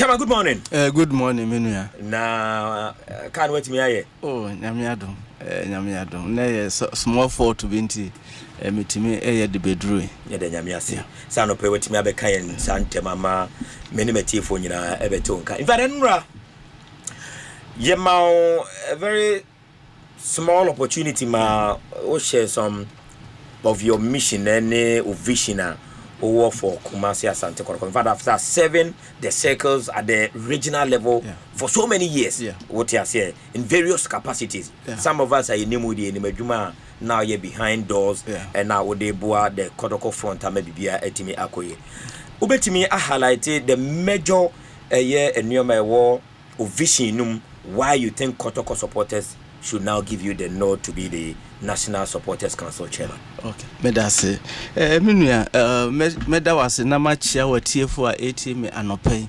Chama, good morning. Good morning, Minuya. Can't wait me aye. Oh, Nyamiadum. Nay, small fault to Binti. Meet me a the bedroom. Yeah, the Nyamiasi. Son of Pewet me Abekai and Sante Mama, many metifon in Evertonka. In Varenra, Yemao, a very small opportunity, ma, or share some of your mission and vision. Or for Kumasi Asante Kotoko. In fact, after serving the circles at the regional level for so many years, what you are saying in various capacities. Some of us are in Nimudi and Imejuma now you're behind doors, and now they boa the Kotoko front and maybe be a etimi akoye. Ubetimi I highlighted the major year and near my war of vision why you think Kotoko supporters should now give you the nod to be the National Supporters Council chairman. Okay. Medase. Minuya, medawase na machia watie for 80 me anope.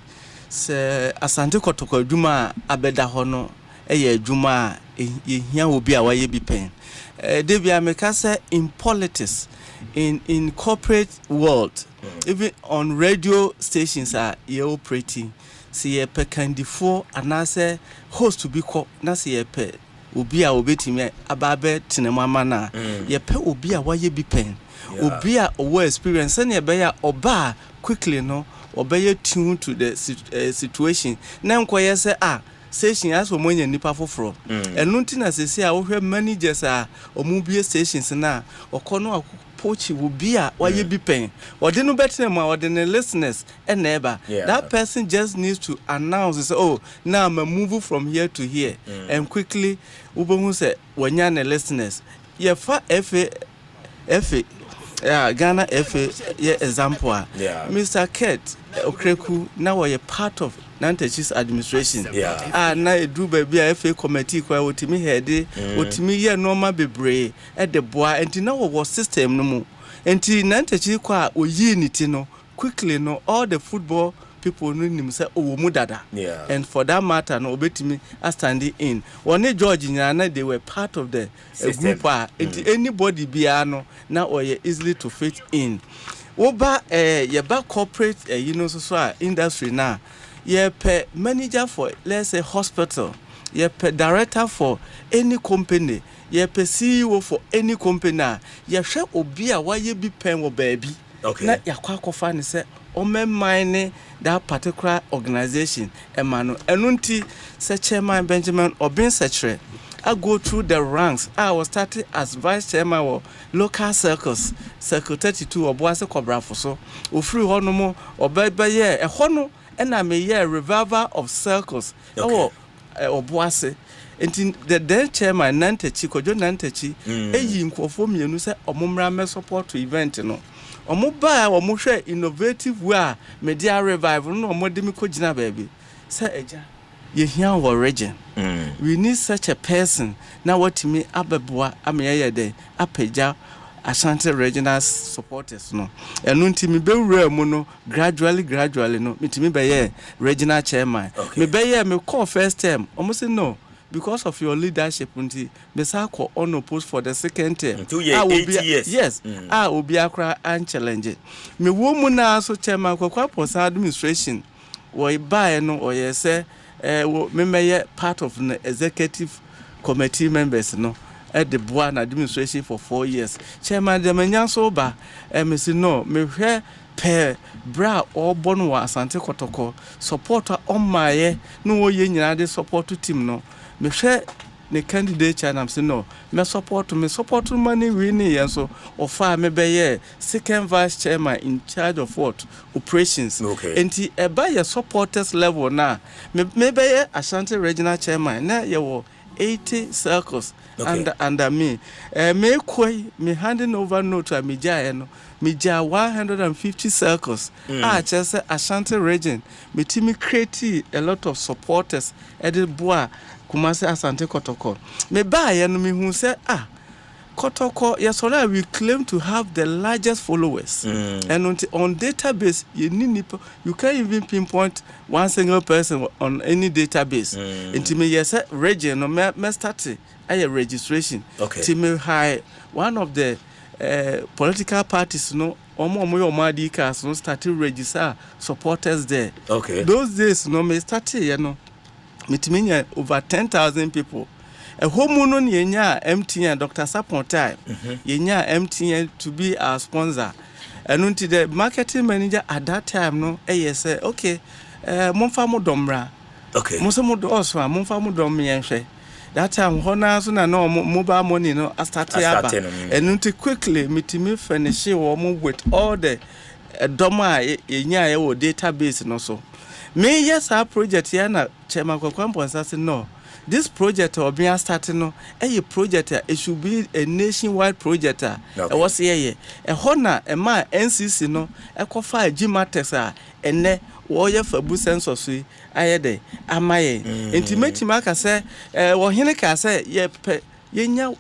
Se Asante Kotoko dwuma abeda hono eye dwuma ehia obi a waye bi pen. Debia meka say in politics, in corporate world, even on radio stations are ye operating. See ye pe candifo anase host to be ko na see ye pe obi a obetimi ababe tinemama na ye pe obi a waye bi pen obi a owo experience na ye be ya oba quickly no obeye tune to the situation na nkoye say station as wo monya nipa foforo enu ntina sesi a wo hwe managers a omubie stations na okono pochi obi a waye bi pen ode no betem a ode ne listeners eneba that person just needs to announce say oh now I'm move from here to here and quickly ubohu say wanya ne listeners ye fa fa Ghana FA example Mr. Kate Okreku now are part of NCC's administration na edu baby FA committee kwa otimi head otimi ye normal bebre e de boa enti na wo system no mu enti NCC kwa oyi niti no quickly no all the football people no nim say owo dada and for that matter no obetimi standing in one George nyana they were part of the group anybody bia no na oye easily to fit in oba ye ba corporate so industry na ye pe manager for let's say hospital ye pe director for any company ye pe CEO for any company ye hwe obi a waye bi pen wo baabi na yakwa kofa ne say mine that particular organization emano enunti se chairman Benjamin Obeng Sekyere I go through the ranks. I was started as vice chairman of local circles, circle 32 Obuase Kobrafoso. Ofri hono mo obeye e hono and I may year revival of circles. Obuase. And the then chairman Nantechi Kojo Nantechi eyi nkofo mienu se omumra me support to event no. Omuba omuhwe innovative way media revival no omodemi ko gina baby. Say eja ye here our region. We need such a person. Now what me abeboa ameye de apeja Asante regional supporters no. Enunti mi be wura mu no gradually no mitimi be ye regional chairman. Me be ye me call first term. Almost no because of your leadership until me sa ko on post for the second term. 2 years, 8 years. Yes. Obi akra and challenge. Me wo mu na so chairman kwa post administration. We buy no or ye say me part of the executive committee members no at the Buan administration for 4 years. Chairman de menyan so ba me say no me hwe per bra or bonwa Asante Kotoko supporter on my no wo ye nyina de support team no me hwe the candidate and I'm saying no me support money we need and so offer me be second vice chairman in charge of what operations and e by your supporters level now me be Asante regional chairman na you 80 circles under me me handing over note to me no me 150 circles just Asante region me team create a lot of supporters at the boa Kumasi Asante Kotoko. Me buy no me hu say Kotoko yesterday we claim to have the largest followers. And on database you can't even pinpoint one single person on any database. And to me yes region no me start a registration. To me high one of the political parties no omo madi cars no started register supporters there. Okay. Those days no me started mitiminya over 10,000 people. A home no yenya MTN Dr. Sapon time. Yenya MTN to be our sponsor. And until the marketing manager at that time no say okay momfa mo domra. Okay. Mo se mo do oso momfa mo dom yenhwe. That time hona so na no mobile money no started aba. And until quickly mitimi finish with all the doma yenya ye database no so. Me yes our project here na Chairman Kwakwampo say no. This project or being starting no a project it should be a nationwide project. Okay. Was here a honor a ma NCC no a kofa Gmatex and ne warrior for boost census we ayede amaye intimate mark say wo hene ka say ye nya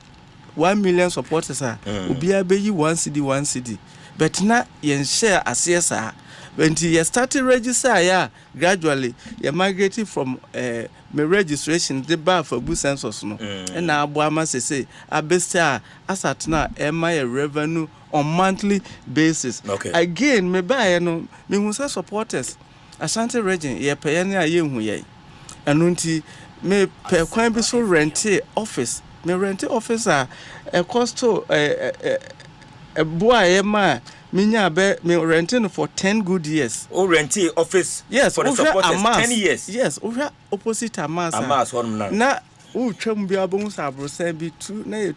1 million supporters obi abeyi 1 cedi but na yen share asesa when you started register gradually you migrated from my registration the bar for boost census no and now Abuama say abesta asat na my revenue on monthly basis. Okay. Again me buy no me hu say supporters Asante region ye pay na ye hu ye enunti me pe kwan bi so rent office me rent office a cost to boy ma minya be me renting for 10 good years. O rent office yes, for the supporters 10 years. Yes, over opposite Amas one now. Na u twam bia bo sabro say be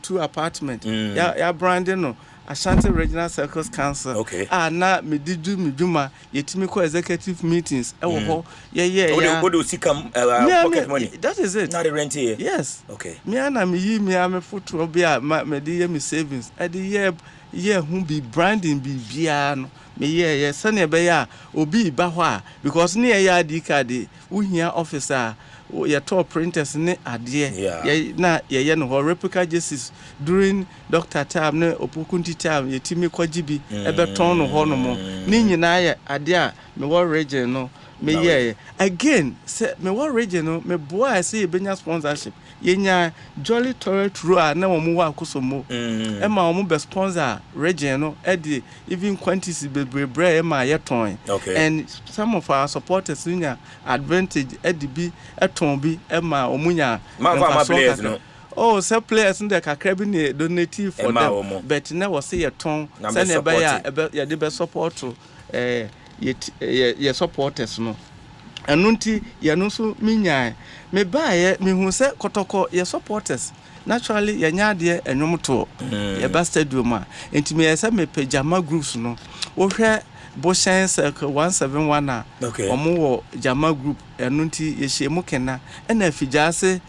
two apartment. Ya branding no Asante Regional Circles Council. Okay. Na me didu me dwuma yetimi ko executive meetings e wo ho What do see come pocket money? That is it. Not the rent here. Yes. Okay. Me ana me yi me am photo bia me dey me savings. E dey who be branding be bia no me ye sane be ya obi ba ho a because ne ye ID card wo hia officer your top printers ne ade na ye no replica jerseys during Dr. time ne opokunti time ye timi kwaji bi e beton no ho no mo ni nyina ye ade a me wo region no me ye again say me wo region no me boy say benya sponsorship yenya Jolly Toilet Road na wo mo wa kosomo e ma wo mo be sponsor region no e dey even quantities bebre e ma ye ton. Okay. And some of our supporters nya advantage e dey bi e ton bi e ma wo munya ma players no. Oh, some players in the kakra bi ne donative for them but na wo say ye ton say na be ya dey be support to ye supporters no. Anunti ya no so minya me bae me hu se Kotoko ye supporters naturally ye nya de enwom to ye ba stadium a enti me se me pajama groups no wo hwe Boshan Circle 171 a omo wo jama group anunti ye hyemu kena na afijase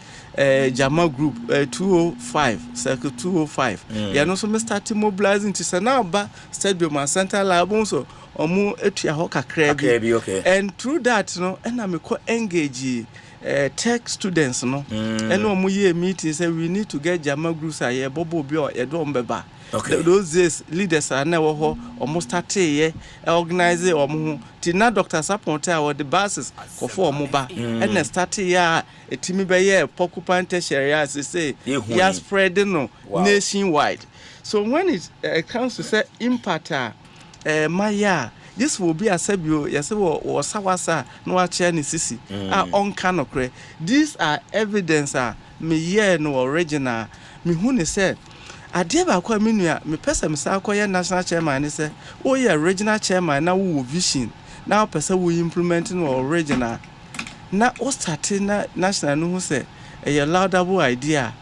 jama group 205 circle 205 ye no so me start mobilizing to say now ba stadium and center lab so omo etua ho kakra bi. Okay. And through that no na me ko engage tech students no and omo ye meeting say we need to get jama groups a ye bobo bi o ye do mbeba. Okay. Those days leaders are now almost started organize omo ti na Dr. Saponta or the buses for omoba and started a timi be ye porcupine tertiary as they say ya spreading no nationwide. So when it comes to say impact maya this will be a sebio yes or sawasa no ache ni sisi on kanokre. These are evidence me ye no original me hu ne say ade ba kwa menua me pesa me sa akoye national chairman ni say o ye regional chairman na wo vision na pesa wo implement no original na o start na national no say a laudable idea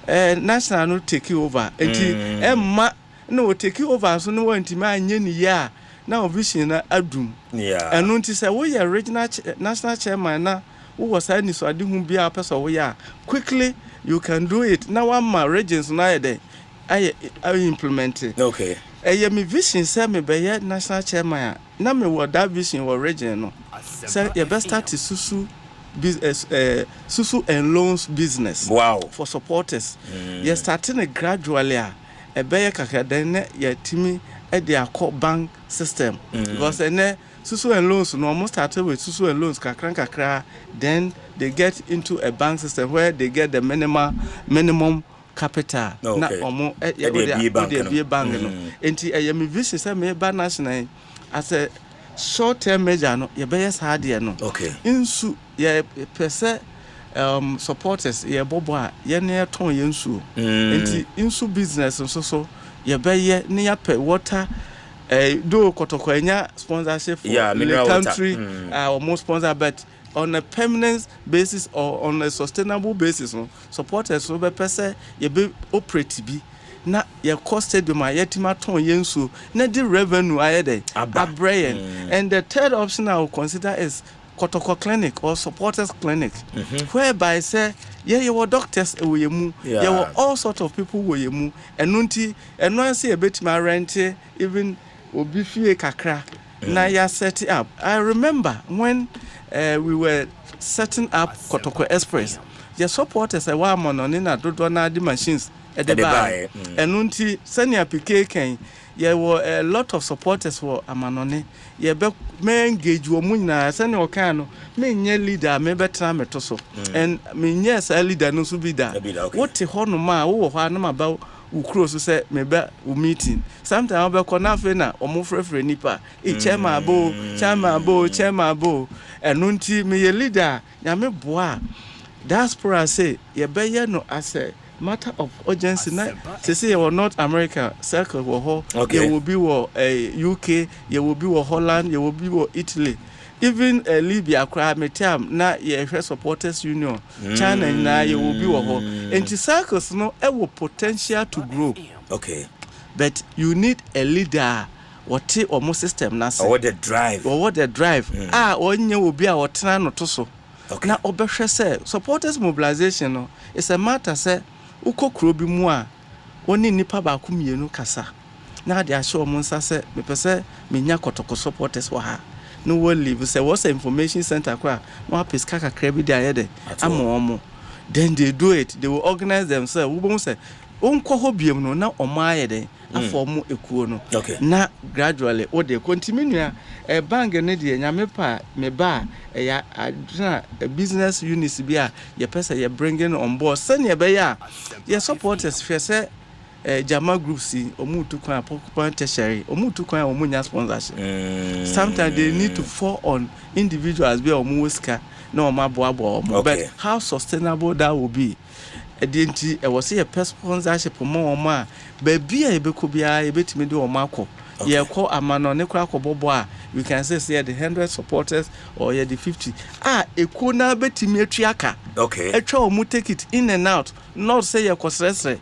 national no take over enti emma no take over so no wanti ma anye ni ya na vision na adum enu nti say wo ye regional national chairman na wo was any so ade hu bia pesa wo ya quickly you can do it na one ma regions na dey I implement it. Okay. Me vision say me be national chairman na me wo that vision wo region no. Say you best start susu business susu and loans business. Wow. For supporters. You starting it gradually e be kaka then you timi e dey call bank system because susu and loans no almost started with susu and loans kakra then they get into a bank system where they get the minimum capital na Okay. omo Be bank no enti me vision say me ba national as a short term measure no ye be yes hard no okay insu ye pese supporters ye bobo a ye na ton ye nsu enti insu business so ye be ye ne ya pe water do Kotoko enya sponsorship for the country almost sponsor, but on a permanent basis or on a sustainable basis no supporters so be pese ye be operate bi na ye cost stadium a yetima ton yensu na the revenue ayede abrayen and the third option I will consider is Kotoko clinic or supporters clinic whereby say ye were doctors we mu ye were all sort of people we mu enunti eno say e betima rent even obi fie kakra na ya set up. I remember when we were setting up Kotoko Express, the supporters a wa mononi na dodo na the machines at the buy enunti senior PK ken ye were a lot of supporters were amanone ye be me engage wo mu na senior okan no me nye leader me betra meto so and me nye sa leader no so bi da what ho no ma wo ho anama ba ukro so say me be meeting sometimes be kona fe na omo frefre nipa chairman bo enunti me ye leader nya me boa diaspora say ye be ye no as a matter of urgency na say you North America circle wo ho you will be wo UK you will be wo Holland you will be wo Italy even Libya cry me time na ye supporters union China na you will be wo ho and circles no e wo potential to grow okay but you need a leader what almost system na say what the drive onye obi a wotena no to so na obehwe say supporters mobilization no is a matter say ukokro bi mu a oni nipa ba ku mienu kasa na de ahye omo nsa say me pese me nya Kotoko supporters wa ha no will leave say what's information center kwa no peska kakra bi de ayede amomo then they do it they will organize themselves we bon say onko ho biem no na omo ayede aform ekuo no na gradually o de continue bank ne de nyame pa me ba ya business units bi a ye pesa ye bringing on board senior be ya ye supporters fe say jama groups omutu kwan pokpan tertiary omutu kwan omunya sponsorship sometimes they need to fall on individuals be omuska na omaboabo but how sustainable that will be edenti e was a sponsorship mo ma ba bia e beko bia e betimi de omako ye ko amano ne kra kobobo a we can say the 100 supporters or the 50 eko na betimi atuaka etwa omu take it in and out not say ye kosresre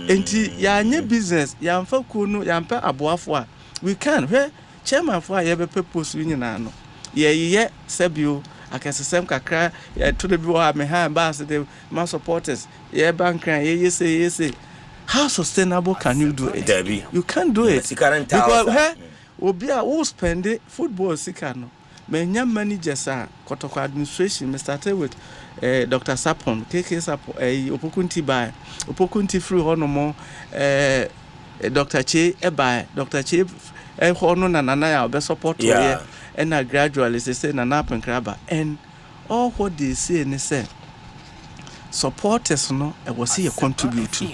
enti ya nye business ya mfa kunu ya mpa aboafo a we can where chairman for ye be purpose nyina no ye sebio akasesem kakra to the bi wa me ha ba se the my supporters ye bank ye say how sustainable can you do it? Debbie. You can't do it because obi a who spend it football sika no menya managers Kotoko administration me started with Dr. Sapon KK Sapon Opokunti by Opokunti free honomo Dr. Che Dr. Che hono na nana ya be support here and gradually say na napen kraba and all what they say ne say supporters no e was here contribute to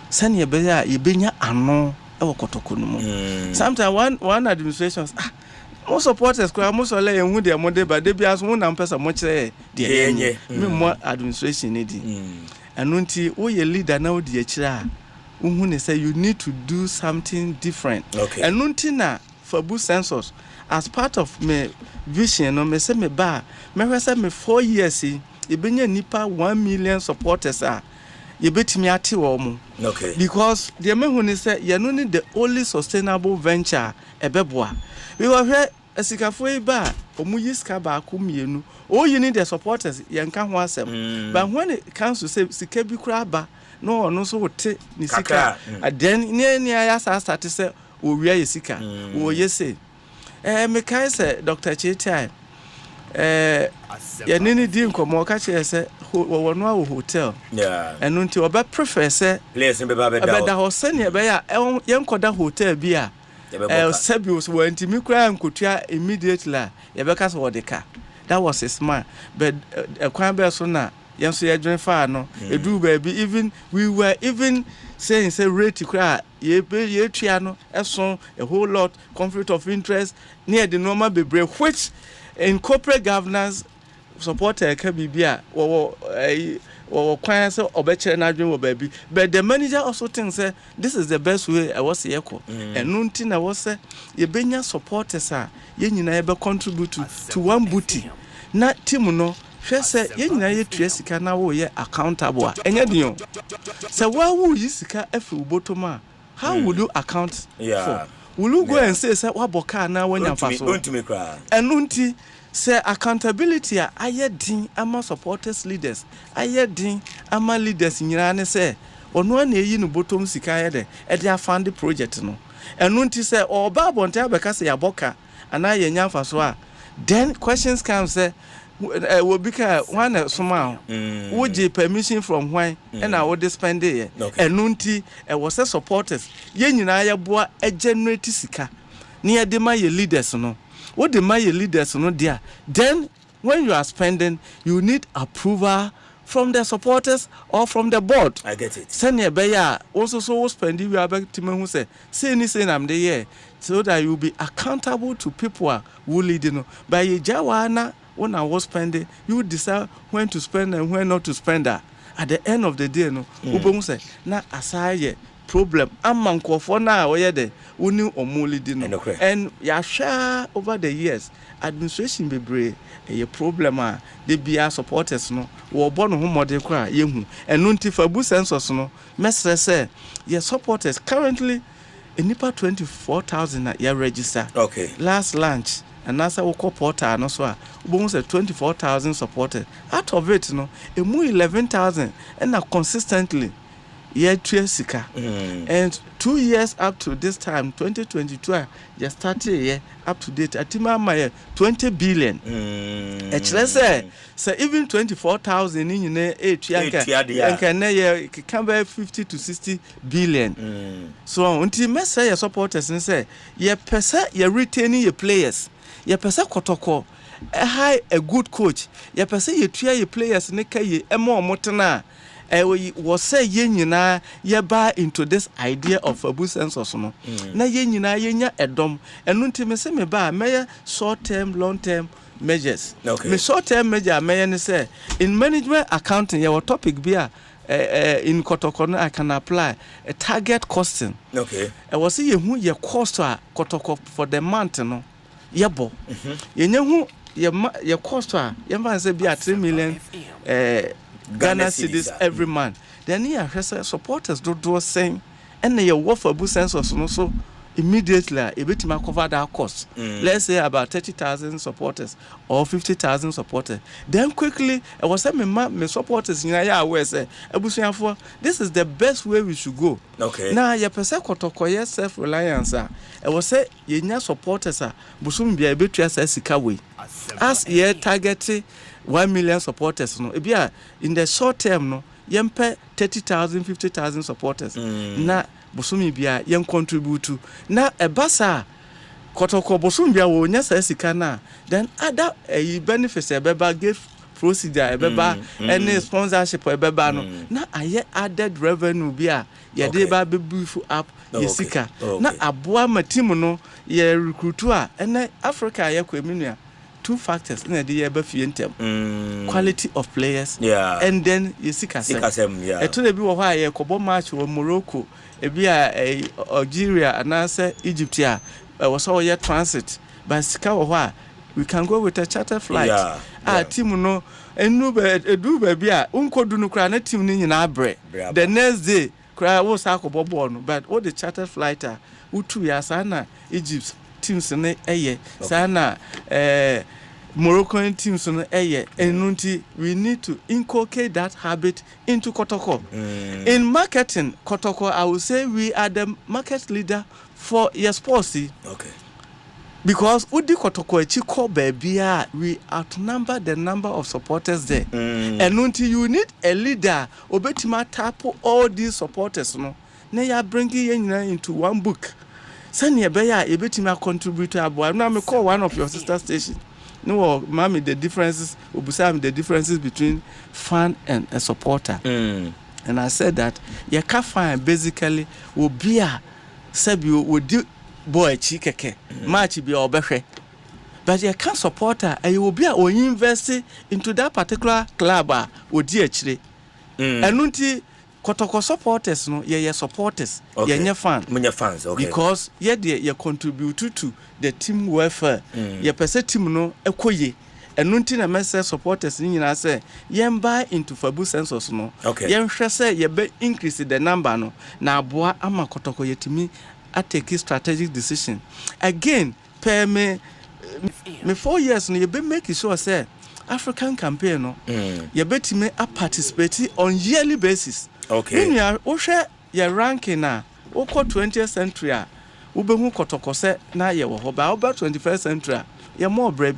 send ye be ya ye benya ano e wo Kotoko no mo sometimes one administrations most supporters kwa most ole ehun de mode ba de bia so na mpesa mo kire de enye me mo administration ne di anunti wo ye leader na wo di akire a wo ne say you need to do something different anunti na fabu census as part of my vision no me say me ba me say me 4 years e benya nipa 1 million supporters you betimi ate wo mu because the me hu ne say ye no need the only sustainable venture ebeboa we were here esikafo iba omuyiska ba akumienu you need the supporters ye nka ho asem but when it comes to say sika bi kura ba no no so wote ni sika then ne ya start say owia ye sika wo ye say me kai say Dr. Chetai ye nini di nkomo ka che say wo no a hotel enu nti oba prefer say place be ba da ho sene be ya ye nkoda hotel bi a Sebius went to me cry and could immediately. Yabeka was the car. That was his man. But a crime persona, yen so ye dwen fa no edu baby even we were even saying say rate kra ye tua no eson a whole lot conflict of interest near the normal bebre which in corporate governance supporter ka bibia wo kwan say obekere na adwen wo baby but the manager also thinks say this is the best way I was here ko enu nti na wo say ye benya supporters a ye nyina ye be contribute to one booty na team no hwe say ye nyina ye tua sika na wo ye accountable a enya dion say wa wo yi sika afi ubotoma how will you account for will you go and say wa boka na wanya faso enu nti say accountability a ayedin ama supporters leaders ayedin ama leaders nyira ne say ono na eyi no bottom sika yede e dey fund the project no enu nti say oba bonte abeka say yaboka ana ye nyamfa so a then questions come say we bika one soma wo je permission from when and I would spend it enu nti e was supporters ye nyina ye boa e generate sika ne ye de ma ye leaders no what the my leaders no there then when you are spending you need approval from the supporters or from the board. I get it. Send your beya also so spending we are back to me who say anything I'm there so that you will be accountable to people who lead you by your jawana when I was spending you decide when to spend and when not to spend that at the end of the day no ubon say na aside problem amanko for na oye de uni omuli no and ya share over the years administration bebre a problem they be our supporters no wo born ho mode kra yehu enu nti fabu census no mesre say your supporters currently enipa 24,000 ya register last launch and nasa wo portal no so ubon say 24,000 supporters out of it no emu 11,000 and consistently year sika and 2 years up to this time 2022 just started here up to date atima my 20 billion so even 24,000 in na can be 50 to 60 billion so until me say your supporters and say ye pesa ye retaining your players ye pesa Kotoko a good coach ye pesa ye tua your players ne kai emo omotena was say yenyina ye ba into this idea of a census no na yenyina yenya edom enu ntime se me ba me short term long term measures me short term measure me ne say in management accounting your topic be in Kotoko no I can apply a target costing I was say yehu ye cost a Kotoko for the month no yebo yenyehu ye cost a ye man say be 3 million Ghana cedis every month. Then here supporters do saying and they work for boost census no so immediately a bit to cover that cost. Let's say about 30,000 supporters or 50,000 supporters. Then quickly I was saying my supporters in where say this is the best way we should go. Now your person Kotoko self reliance I was say ye supporters busum be a bit sika way. As ye targeted 1 million supporters no ebia in the short term no yempe 30,000 50,000 supporters na bosumi bia yen contribute to na ebasa Kotoko bosumi bia wo nya sa sika na then other benefits ebeba give procedure ebeba any sponsorship ebeba no na aye added revenue bia ye dey ba be beef up ye sika na aboa matim no ye recruit a ene Africa ye kweminu 2 factors in the year quality of players and then you see to the be why a kobo match or Morocco a be Algeria and answer Egypt was all year transit but sika we can go with a charter flight team no and no do baby unko do no cry na team ni na bre the next day cry was akobo but what the charter flight utu ya sana Egypt teams na sana Moroccan teams no and we need to inculcate that habit into Kotoko. In marketing Kotoko I would say we are the market leader for your sports. Because Udi Kotoko Chiko Babia we outnumber the number of supporters there. And until you need a leader obetima tap all these supporters no na ya bringing you into one book. Send your beya a bit contributor. I'm not call one of your sister stations. No, mommy, the differences, the differences between fan and a supporter. And I said that you can't find basically will be a Sabio would do boy chikeke, match be obeshe. But you can't support her and you will be or invest into that particular club or dear chile. And nunti Kotoko supporters no ye supporters ye fans okay. Because ye contribute to the team welfare ye pese team no ekoye enunti na message supporters ni nyina say ye buy into fabu census no ye hwe say ye be increase the number no na aboa ama Kotoko yetimi a take strategic decision again per me 4 years no ye be make sure say African campaign no ye betime a participate on yearly basis. Okay. Meaning, share your ranking now. 20th century, Ubehu Kotoko se na ye wo ba 21st century. You're more brave.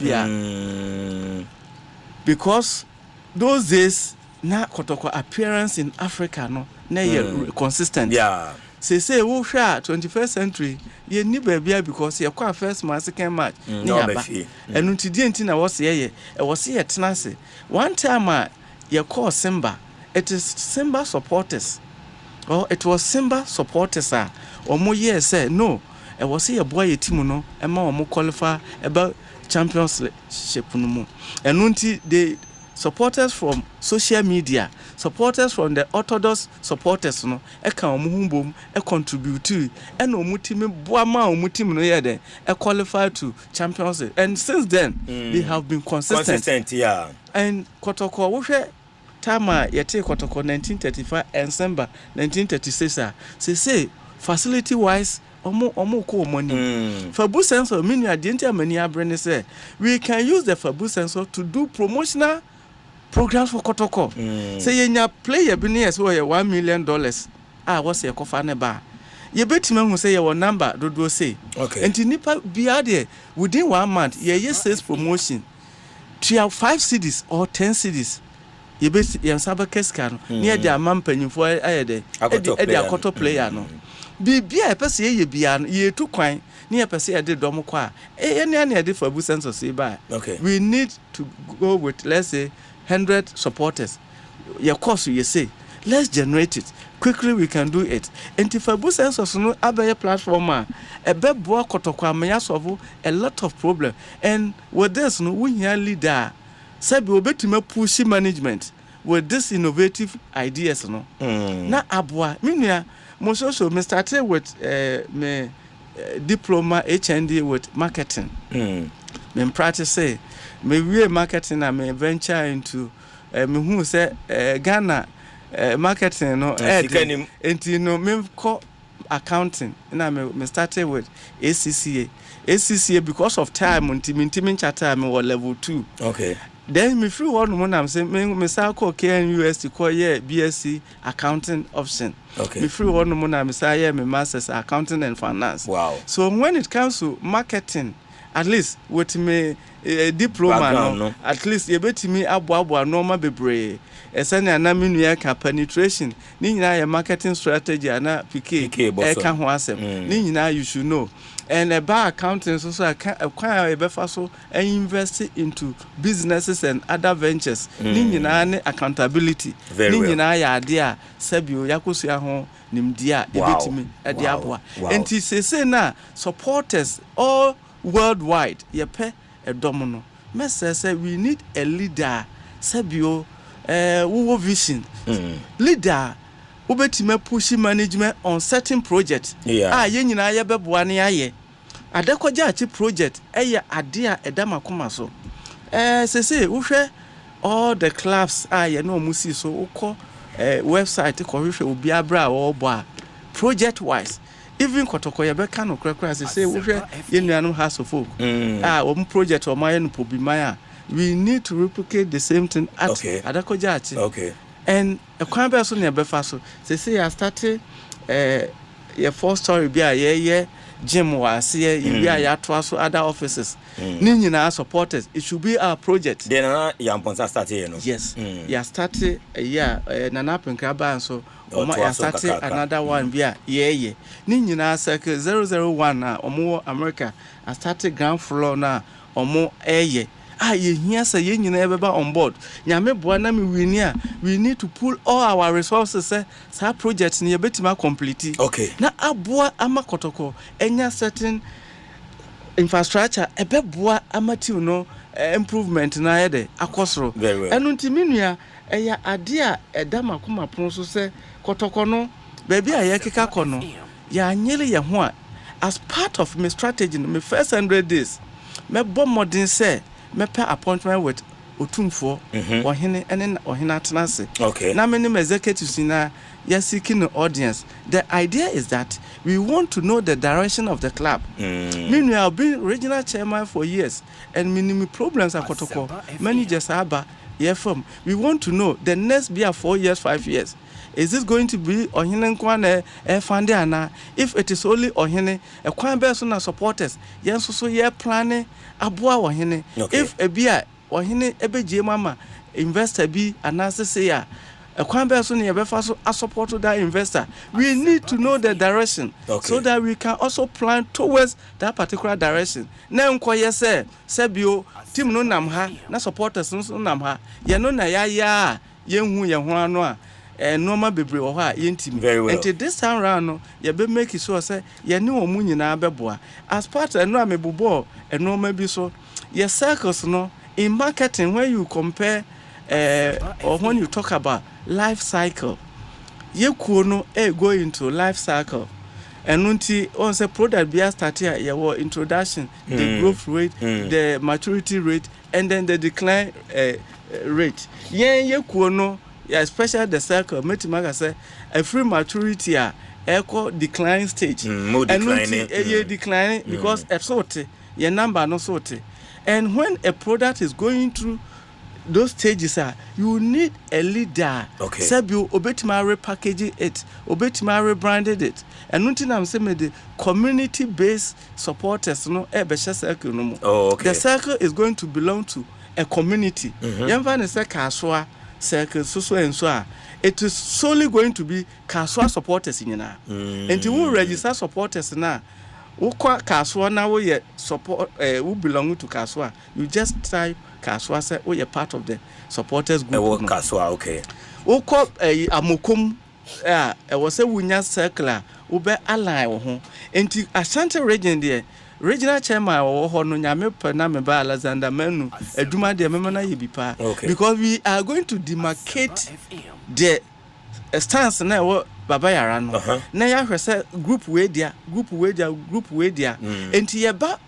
Because those days na Kotoko appearance in Africa no na ye consistent. Yeah. Say wo share 21st century ye ni baby because ye kwa first match second match ni aba. Enu ntidi enti na wo se ye wo se ye tenase. One time ye call Simba. It is Simba supporters. Or it was Simba supporters or more years say no. I was see a boy a team no and more qualify about championship no. And until the supporters from social media, supporters from the orthodox supporters no, e kan omuhumbo e contribute to and omutimi boama omutimi no yede e qualify to championship. And since then they have been consistent. Yeah. And Kotoko wo Tama yete Kotoko 1935 and December 1936 say facility wise omo ko money fabu sensor mean you didn't many abrene say we can use the fabu sensor to do promotional programs for Kotoko say yenya player bi near so $1 million was ye kofa ne ba ye betima hu say your number do say okay and nipa bia there within 1 month ye sales promotion to have 5 cities or 10 cities ye be yan saba keska no near the amampanyimfo ayede e akoto player no bibia e pese ye bia no ye tu kwan ne ye pese ye de dom kwa e ne na ye de fabu census e ba okay we need to go with let's say 100 supporters your course you say let's generate it quickly we can do it enti fabu census no abaye platform e be boa Kotoko amya solve a lot of problem and with this no we here leader sabi obetima push management with this innovative ideas no na aboa minua mo so me started with me diploma HND with marketing me practice say me we marketing and me venture into me who say Ghana marketing no enti no me call accounting na me started with ACCA because of time until chata me was level 2 okay then me free one mo am say me sa call KNUST call yeah BSc accounting option okay me free one mo am say yeah me masters accounting and finance. Wow. So when it comes to marketing at least with me diploma no at least you bet me aboa normal bebre esane ana menua ka penetration ni nyina ya marketing strategy ana PK e ka ho asem ni nyina you should know and about accounting so acquire a befa so and invest into businesses and other ventures ni nyina ne accountability ni nyina ya ade a sabio yakosia ho nimdia e betimi e de aboa enti sese na supporters all worldwide ye pe edomo no me say we need a leader sabio wo vision leader ubetime push management on certain project ye nyina ye beboa ne aye adekwaja achi project eye ade a edamakoma so sese wo hwe all the clubs ye no musi so ukọ website ko hwe obi abra wo bo project wise even Kotoko ye be ka no krakra sese wo hwe ye nuanom house of folk wo project o maye no pobimaya we need to replicate the same thing at adekwaja achi okay and a kwan be so ne be fa so say I started your 4 story bia ye gym was here you are ya to so other offices ni nyina supporters it should be our project then ya mponsa start here no yes ya started nana penka ba so ya started another one bia ye ni nyina circle 001 na omo America I started ground floor na omo ye here say ye nyina ebe on board nyame boa na me wini a we need to pull all our resources say project ni yebetima complete na aboa ama Kotoko enya certain infrastructure ebeboa amatiw no improvement na yede akosoro enu ntiminua eya ade a edama kuma pon so se Kotoko no baby a yekeka kono ya nyele ye ho a as part of my strategy my first 100 days me bom modern say me pay appointment with otumfo ohene ene ohene atenase na me ne executives na you seeking the audience. The idea is that we want to know the direction of the club. Meanwhile, I've been regional chairman for years, and many problems at Kotoko. Managers are firm. We want to know the next be 4 years, 5 years. Is this going to be Ohene Kwane Fandiana? If it is only Ohene, a Kwan Besona supporters, yes, so ye planning Abua Ohene. If a beer Ohene Ebe Mama investor be another say a Kwan Besona Befaso a support to that investor. We need to know the direction so that we can also plan towards that particular direction. Now, Koye say, Sebio, Tim no namha, na supporters no namha, ye no na ya yenhu ye ho ano a normal bebre wo ha yentimi until this time round no ye be make sure say ye ne omu nyina beboa as part no amebobo normal bi so ye circles no in marketing when you compare or when you talk about life cycle ye kuo no go into life cycle enunti on say product bia start here ye wo introduction the growth rate the maturity rate and then the decline rate ye kuo no especially the cycle metima say a free maturity echo decline stage and declining because a sort your number no sort and when a product is going through those stages you need a leader sabi obetima repackage it obetima rebranded it and nothing I'm saying the community based supporters no be circle no more the circle is going to belong to a community yemfa ne say kaswa circle so and so it is solely going to be kaswa supporters nyina and you register supporters na ukwa kaswa na we support who belong to kaswa you just type kaswa say we are part of the supporters group kaswa ukwa amokum e was say wunya circle we be align wo ho enti Asante region there regional chairman wo ho no nyame pe na me ba Alexander Manu aduma de me na ye bi pa because we are going to demarcate the stance na wo baba yara no na ya hwese group we dia enti ye ba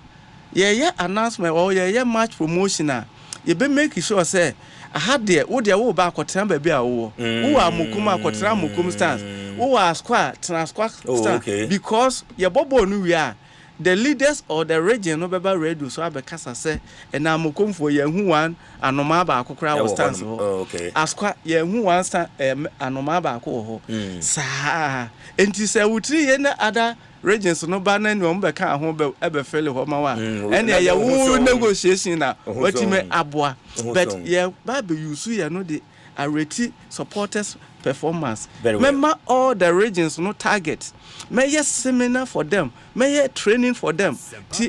ye announcement or ye match promotion ye be make sure say aha de wo de wo ba akotra ba bi a wo amokum akotra amokum stance wo squad transquad stance because ye bobo no wi a the leaders or the region no beba ready so abekasa say and amokum for ye hu one anoma ba akokra wo stance ho asquad ye hu one stand anoma ba akọ ho sa enti say wutri ye na other regions no ba na ni o mbeka ho be ebe fele ho ma wa and ye wo negotiation na watime aboa but ye ba be use ye no the areti supporters performance remember all the regions no target may seminar for them may training for them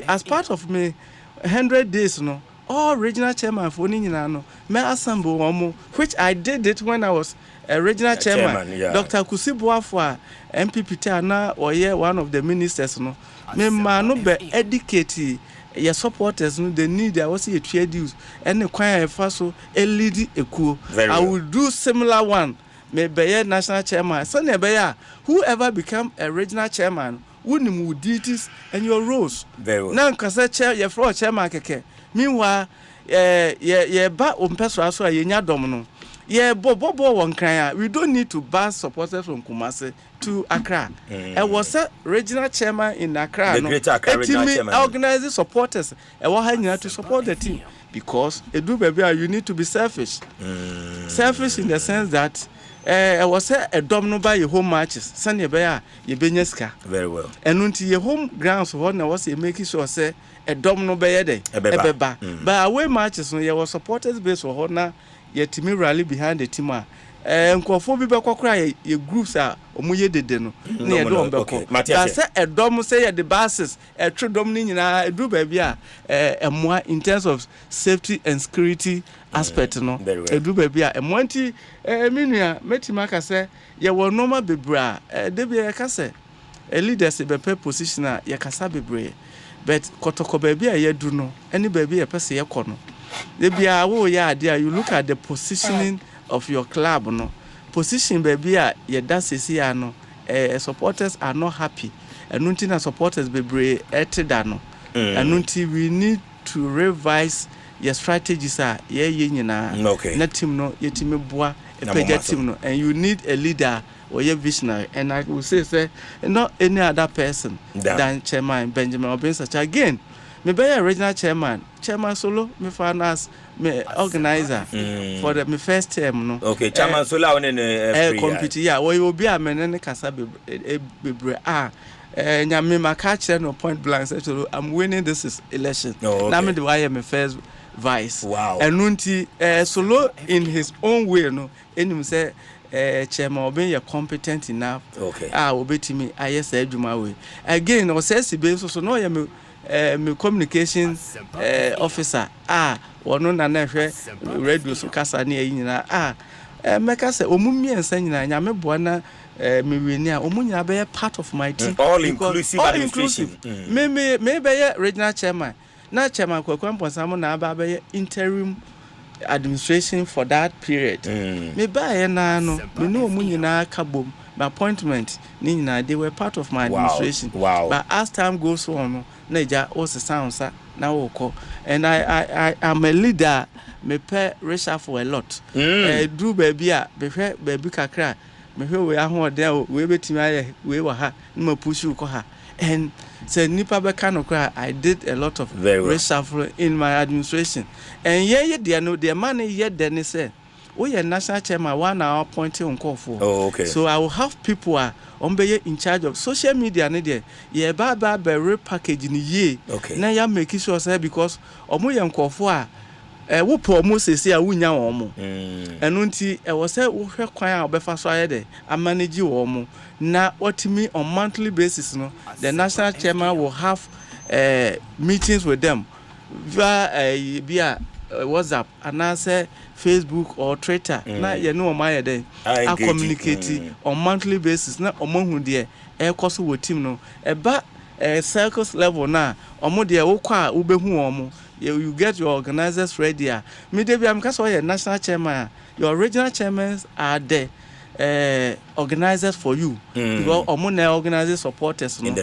as part of me 100 days no all regional chairman for ni nyina no may assemble one which I did it when I was a regional chairman Dr. Kusibuafo MPP na or one of the ministers no me ma no be educate your supporters no they need there was a trade use and the kwan efa so a lead ekuo I will do similar one me be national chairman so ne be ya whoever become a regional chairman wonimu duties and your roles now nkasa chair your floor chairman keke meanwhile ye ba ompeso aso ye nya dom no ye bobo won kran we don't need to bus supporters from Kumasi to Accra. I was a regional chairman in Accra. The Greater Accra regional chairman. Organizing supporters. I want to support the team because you need to be selfish. Selfish in the sense that I was a domino by your home matches. Sunday bear ye benyeska. Very well. And until your home grounds one was making sure say a domino by day. But away matches when you were supporters based for honor. yetimi rally behind the team a nkofo bi be kokora ye groups a omoye dede no na ye do mbeko da se edom say ye the bases tredom ni nyina edu ba bi a emoa in terms of safety and security aspect no edu ba bi a emoanti menua metima ka se ye wo normal bebra de bi ye ka se leaders be pe position a ye kasa bebre but Kotoko ba bi a ye du no any ba bi ye pese ye kɔ no de bia wo ya ade you look at the positioning of your club no position baby a ye da sesi ya no supporters are not happy enunti na supporters bebre etida no enunti we need to revise your strategies ye nyina na team no ye team boa page team no and you need a leader or your visionary and I will say not any other person than Chairman Benjamin Obeng Sekyere. Again me be original chairman solo me finance me organizer for the me first term no okay chairman solo on compete yeah we will be a menene kasa bebre nyame maka no point blank say I'm winning this election now me the why me first vice and nunti solo in his own way no enim say chairman Obeng you competent enough obetimi ayesa adwuma we again o say sibe so no ya me communication officer wono na na hwe radio so kasa na yi nyina meka se omumiensa nyina nya me boa na me weni a omunya be part of my team all inclusive administration me be regional chairman na chairman Kwakwamposam na aba be interim administration for that period me ba ye na no me no omunyina kabom my appointment ni nyina they were part of my administration but as time goes on Naija also sounds na woko and I am a leader me pay resha for a lot do baby a behwe baby kakra me hwe we ahode we betimi aye we wa ha na push you ko ha and say nipa be kan okra I did a lot of reshuffle in my administration and ye there no the man ye there ni say we are national chairman 1 hour appointing on call for okay so I will have people be in charge of social media ne there ye ba repackage ni ye na ya make sure say because omo ye nkofo wo po omo sesi a wunya omo eno nti e wo say wo hwe kwan a obefa so aye de a manage omo na otimi on monthly basis no the national chairman will have meetings with them via WhatsApp and answer Facebook or Twitter na ye no my dey I communicate on monthly basis na omo hu de e koso wo team no e ba circles level na omo de wo kwa wo behu omo you get your organizers ready me dey be am ka so your national chairman your regional chairmen are there organizers for you because omo na organize supporters no in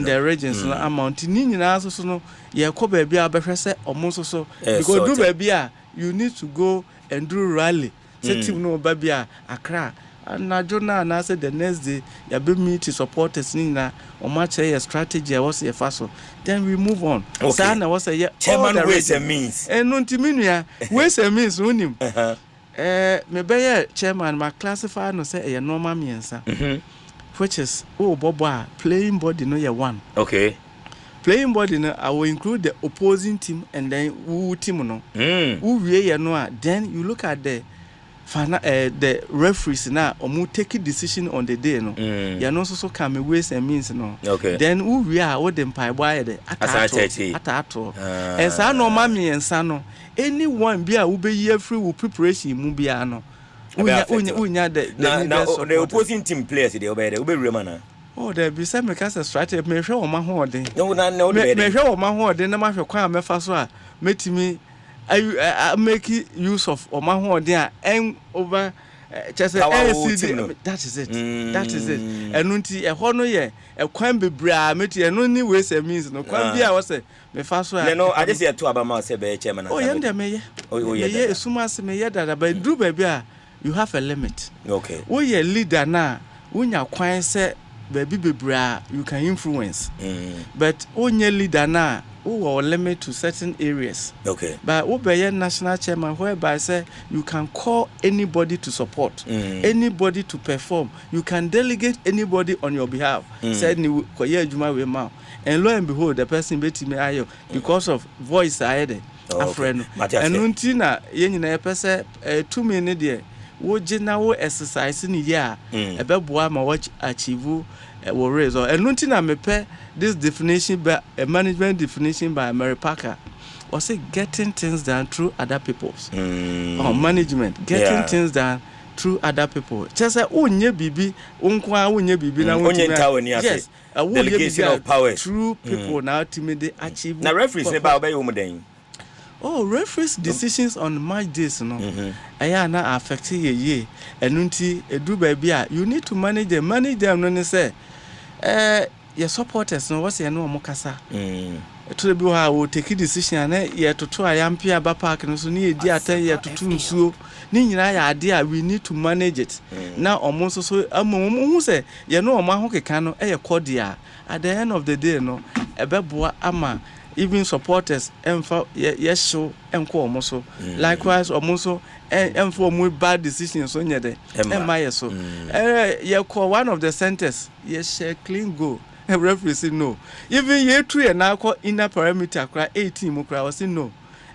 the regions no amount ni nyina so no ye ko ba bia behwe se omo so because do ba bia you need to go and do rally say team no ba bia Accra and na jona na say the next day ya be meet supporters ni na omo che your strategy was your faso then we move on say na was say chairman ways and means no ntiminua ways and means unim me be chairman ma classify no say a normal miensa which is bobo playing body no ye one playing body no I will include the opposing team and then who team no who we no then you look at the referees now omu take decision on the day no you know so come ways and means no then who we are what them pie boy the atato and sa normal miensa no anyone be a be year free with preparation mu bia no unya the opposing team players they obey remana there be some because strategy me hwe o ma ho ode no me hwe o ma ho ode na ma hwe kwa me fa so a metimi I make use of o ma ho ode a en over just NCC that is it enunti e ho no ye e kwan bebra meti eno ni we say means no kwan bia wo say me fa so a no I just say to abama say be chairman oh yanda me ye ye esuma se me ye dada ba do ba bia you have a limit wo ye leader na unya kwan say baby bebra you can influence but onye leader na who limit to certain areas but wo be national chairman whereby say you can call anybody to support anybody to perform you can delegate anybody on your behalf said ni koye adwuma we ma and lo and behold the person betimi ayo because of voice ahead afre no enu nti na ye nyina ye pese tumi ne de wo gina wo exercise ni ya ebeboa ma wo achieve wo result enu nti na mepe this definition by a management definition by Mary Parker or say getting things done through other people's or management getting things done through other people just say onye bibi onkwa onye bibi na yes delegation of powers through people now ultimately achieve na referees ne ba obey wo den. Oh, referees decisions on match days no aya na affect ye enunti edu ba bia you need to manage them no ne say your supporters no what's your no omokasa to be how we take decision na ye toto ayampe aba park no so ne ye di atan ye toto nsuo ni nyina ya ade a we need to manage it na omo so amu say ye no omo ahokeka no eye cordia at the end of the day no ebeboa ama even supporters emfa yes so enko omo so likewise omo so emfa omo bad decisions so nyede emaye so ye call one of the centers ye share clean goal referee say no even ye true na call inner perimeter kra 18 mo kra say no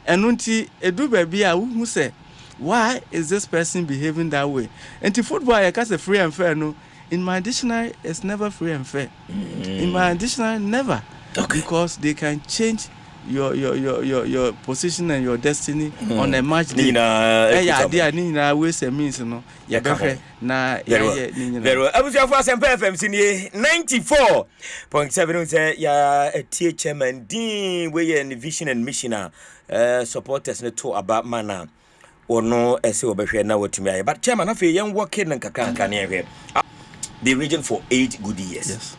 enunti edu ba bia hu say why is this person behaving that way and the football I can say free and fair no in my dictionary it's never free and fair in my dictionary never because they can change your position and your destiny on a match day nina we say means no ya behwe na ya nina very abusia for Asante FM sinie 94.7 say ya tie chairman din we ye vision and mission supporters ne to about mana ono ese obehwe na watumi aye but chairman afi yen working nkaka ne ehwe the region for 8 good years. Yes.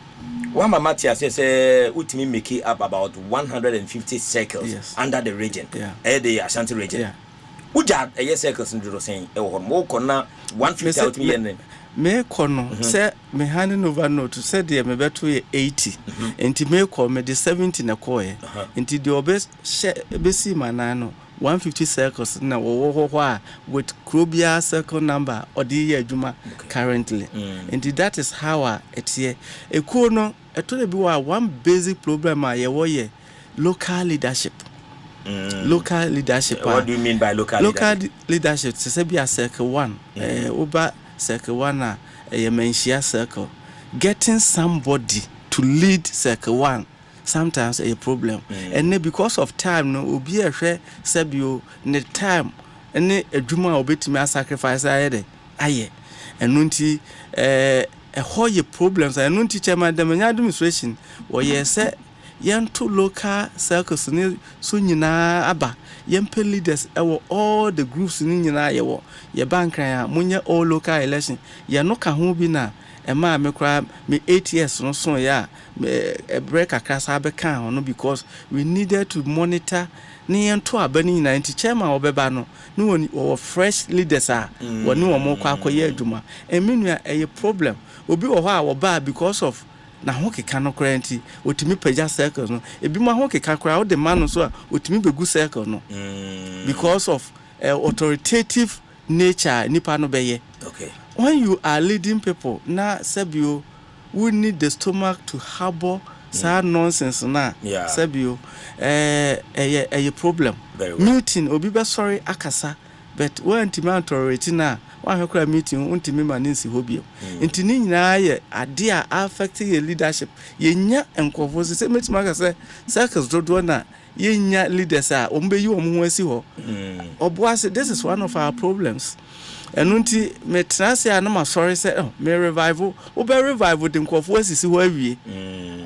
One Matia says ultimately make it up about 150 circles under the region. The Asante region. Yeah. Uja a circles in the saying more corner 150 out me me kono say me handing over no to say there me beto 80 enti me call me the 70 na call enti the obes besi manano 150 circles na wo with Krobia circle number or the year juma currently and that is how it here ekuo no eto be one basic problem a ye wo ye local leadership. Local leadership. What do you mean by local leadership? Say be a circle 1 over circle 1 a menshia circle getting somebody to lead circle 1 sometimes a problem and because of time no obi a hwe sabio ne time ene adwuma obetimi sacrifice ayede aye enunti hoye problems enunti chairman dem administration wo ye say yanto local circles ni so nyina aba yempe leaders ewo all the groups ni nyina yewo ye bankran a munye all local election ye no ka ho bi na ema me kra me 8 years no so ya a break akasa be kan no because we needed to monitor ni yanto abani nyina nti chairman obeba no ni woni fresh leaders a woni wo mo kwa akoye adwuma eminua a problem obi wo ho a wo ba because of na ho keka no kranti otimi pagya circle no ebi ma ho keka kra o de man no so a otimi begu circle no because of authoritative nature nipa no beye. Okay, when you are leading people na sabio we need the stomach to harbor sad nonsense na sabio a problem meeting obi be sorry akasa but when timi authority na wa hekura meeting untimi manisi hobio ntini nyina ye ade a affect your leadership yenya enkofo se metima ka se circles dodo na yenya leaders a ombeyi omo asi ho oboase this is one of our problems enunti metrase anama sorry say me revival obe revival de nkofo asisi ho awie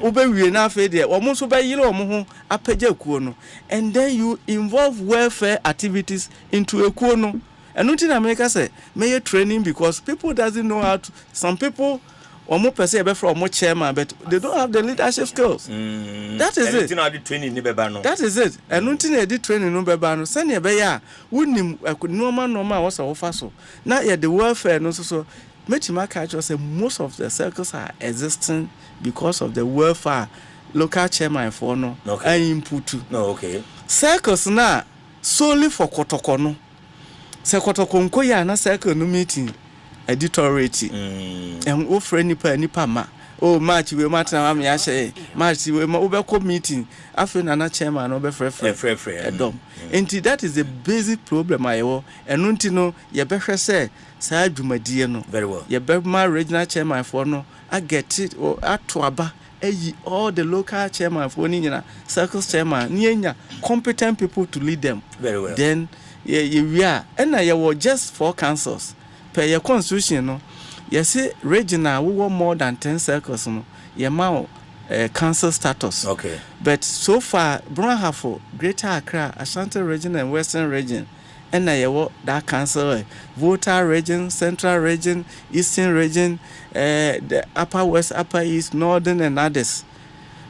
obe wie na afa de omo so be yire omo ho apagya kuo no and then you involve welfare activities into ekuo no. And nothing America say may training because people doesn't know how to. Some people or more per se from more chairman, but they don't have the leadership skills. That is it. That is it. And nothing they did training no bebano. Send your beya wouldn't normal was offer so. Not yet the welfare no so. Metima culture say most of the circles are existing because of the welfare local chairman for no input to. No, okay. Circles na solely for Kotoko no. Se Kotoko nko ya na circle no meeting editorate and offer nipa ma oh match we matter am ya she match we obeko meeting afi na chairman no be free edom enti that is the basic problem ayo enu nti no ye behwe se saa adwumadie no very well ye be ma regional chairman for no I get it or ato aba all the local chairman for ni nyina circles chairman ni enya competent people to lead them very well then we are and na ye just 4 councils per your constitution no. Yes, regional we want more than 10 circles no. Ye ma council status. Okay. But so far, Brunhafo, Greater Accra, Asante region and Western region, and na ye that council Volta region, Central region, Eastern region, the Upper West, Upper East, Northern and others.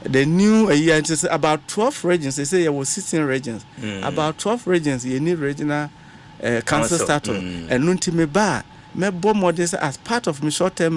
The new year about 12 regions. They say there was 16 regions. About 12 regions you need regional council status. And nunti me ba me bo models as part of my short-term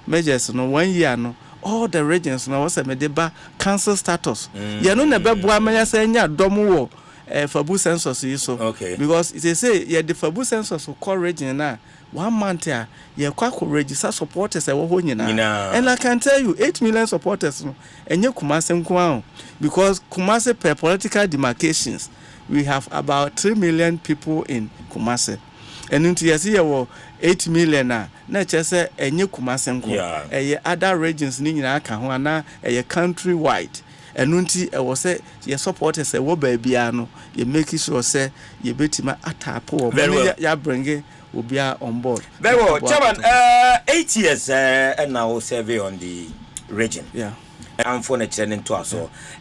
measures no 1 year no all the regions no was me de ba council status. You know na be bo me say nya dom wo fabu census yi so. Okay. Because they say yeah the fabu census for core region na 1 month here you kwako register supporters e wo ho nyina. And I can tell you 8 million supporters no enye Kumase nko because Kumase per political demarcations we have about 3 million people in Kumase. And into yes 8 million na chese enye Kumase nko other regions ni nyina aka ho na country wide. And nunti e was say your supporters e wo ba bia no you make sure say you betima atapo ya bring will be on board. Very well, Chairman. 8 years and now survey on the region. Yeah. I'm for the training to us,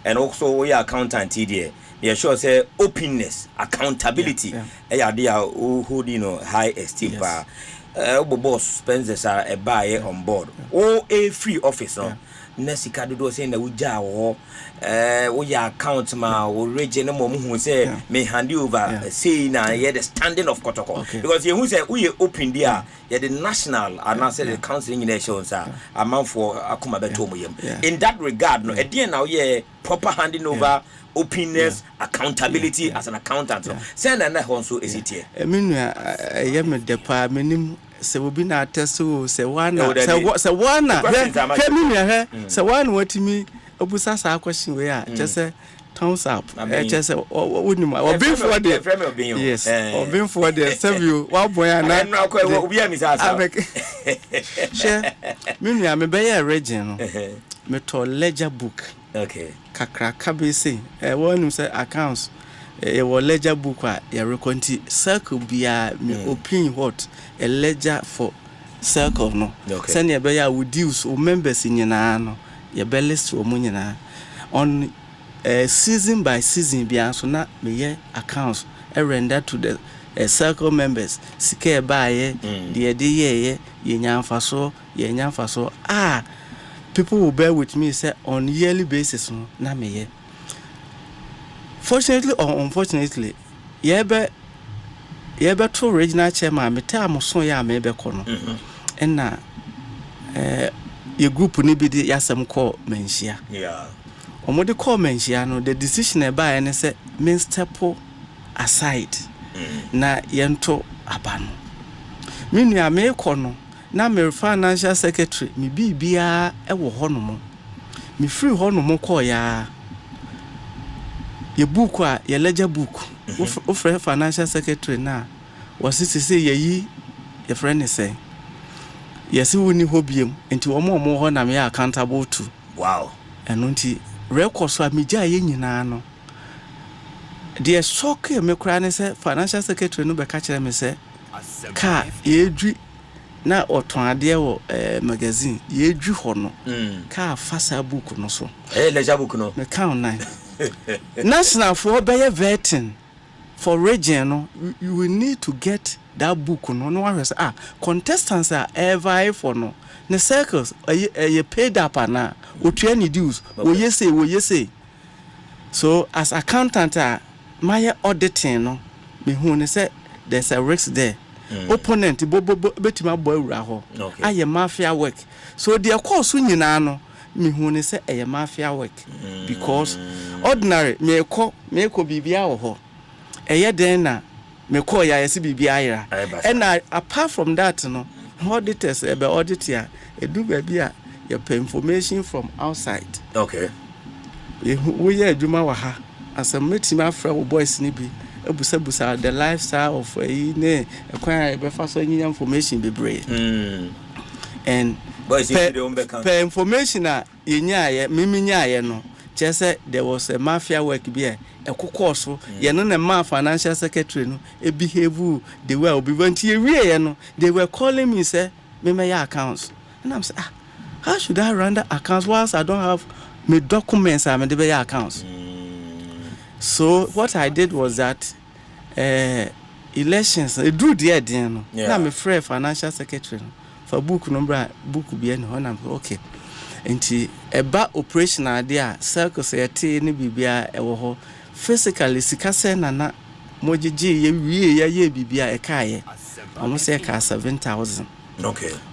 and also we are accountant here. Yeah, sure say openness, accountability. Yeah, they are who you know high esteem. Boss spends a buy on board. Oh, a free office. No. Nesika do saying that we account ma we region mo who say may hand you over say na the standing of Kotoko because you who say we open there the national and now say the council nations amount for akuma beto mo in that regard no e now proper handing over openness accountability as an accountant say na honso is it here me me depa menim se will be na test se one se one se one watimi obusa sa question we just say thumbs up just say wouldn't or been for there yes or been for there serve you one boy and na obi am say share me be a region me to ledger book okay kakra kabese one say accounts a ledger book a reconti circle bia me open what a ledger for circle no send your be we deals or members in nyina no your be list o mu nyina on season by season bia so na me accounts render to the circle members sika ba ye de ye nyamfaso people will bear with me say on yearly basis no na me fortunately or unfortunately ye be to regional chairman me time so ya me be kono na ye group ni bi de yasem call menhia omode call menhia no the decision e ba ene say me step aside na yento abano me nua me kono na me financial secretary me bibia e wo hono me free hono mo call ya ye book a ye ledger book o free financial secretary na was it say ye friend is say yes we ni hobiem enti wo mo ho na me accountable to wow eno nti record so amija ye nyina no the shock me kra ne say financial secretary no be ka kire me say ka ye dwi na oton ade wo magazine ye dwi ho no ka fasa book no so ledger book no me count 9 national for be vetting for region no you will need to get that book no worries contestants are ever for no the circles you paid up na otua ni dues wo say so as accountant my auditing no me hu ne say there's a risk there opponent betima boy wura ho aye mafia work so the course nyina no me hu ne say aye mafia work because ordinary me ko bibia wo ho eye den na me call ya yesi bibia ayira and apart from that no auditors ebe audit ya edu ba bia you pay information from outside. Okay. We are Juma Waha as a meeting my friend boys nibi. Ebusa the lifestyle of acquire befa any information be brave. And boys per information ye mimi nya no. Just said there was a mafia work be a cocoso, ye no ma financial secretary no e behave they were be went here no they were calling me say me my accounts and I'm say how should I run the accounts whilst I don't have my documents and the accounts. So what I did was that elections drew the idea no na me free financial secretary no, for book number book be any honam okay. Nti eba operational there circle say te ne bibia e wo ho physically sika se na mojiji ye wie ye bibia e kae omo say ka 7,000.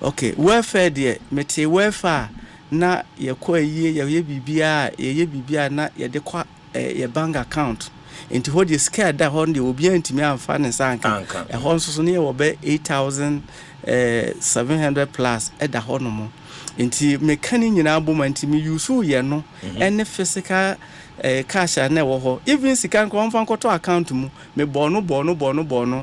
Okay welfare there mete welfare na ye kwa ye bibia na ye de kwa ye bank account nti ho de sika da ho de obi antimi amfa ne sanka e ho nso ne ye wo be 8,700 plus e da ho no mo. Inti mekani nyina aboma nti me use ye no ene physical cash na wo ho even sika nko mfa nkoto account mu me bono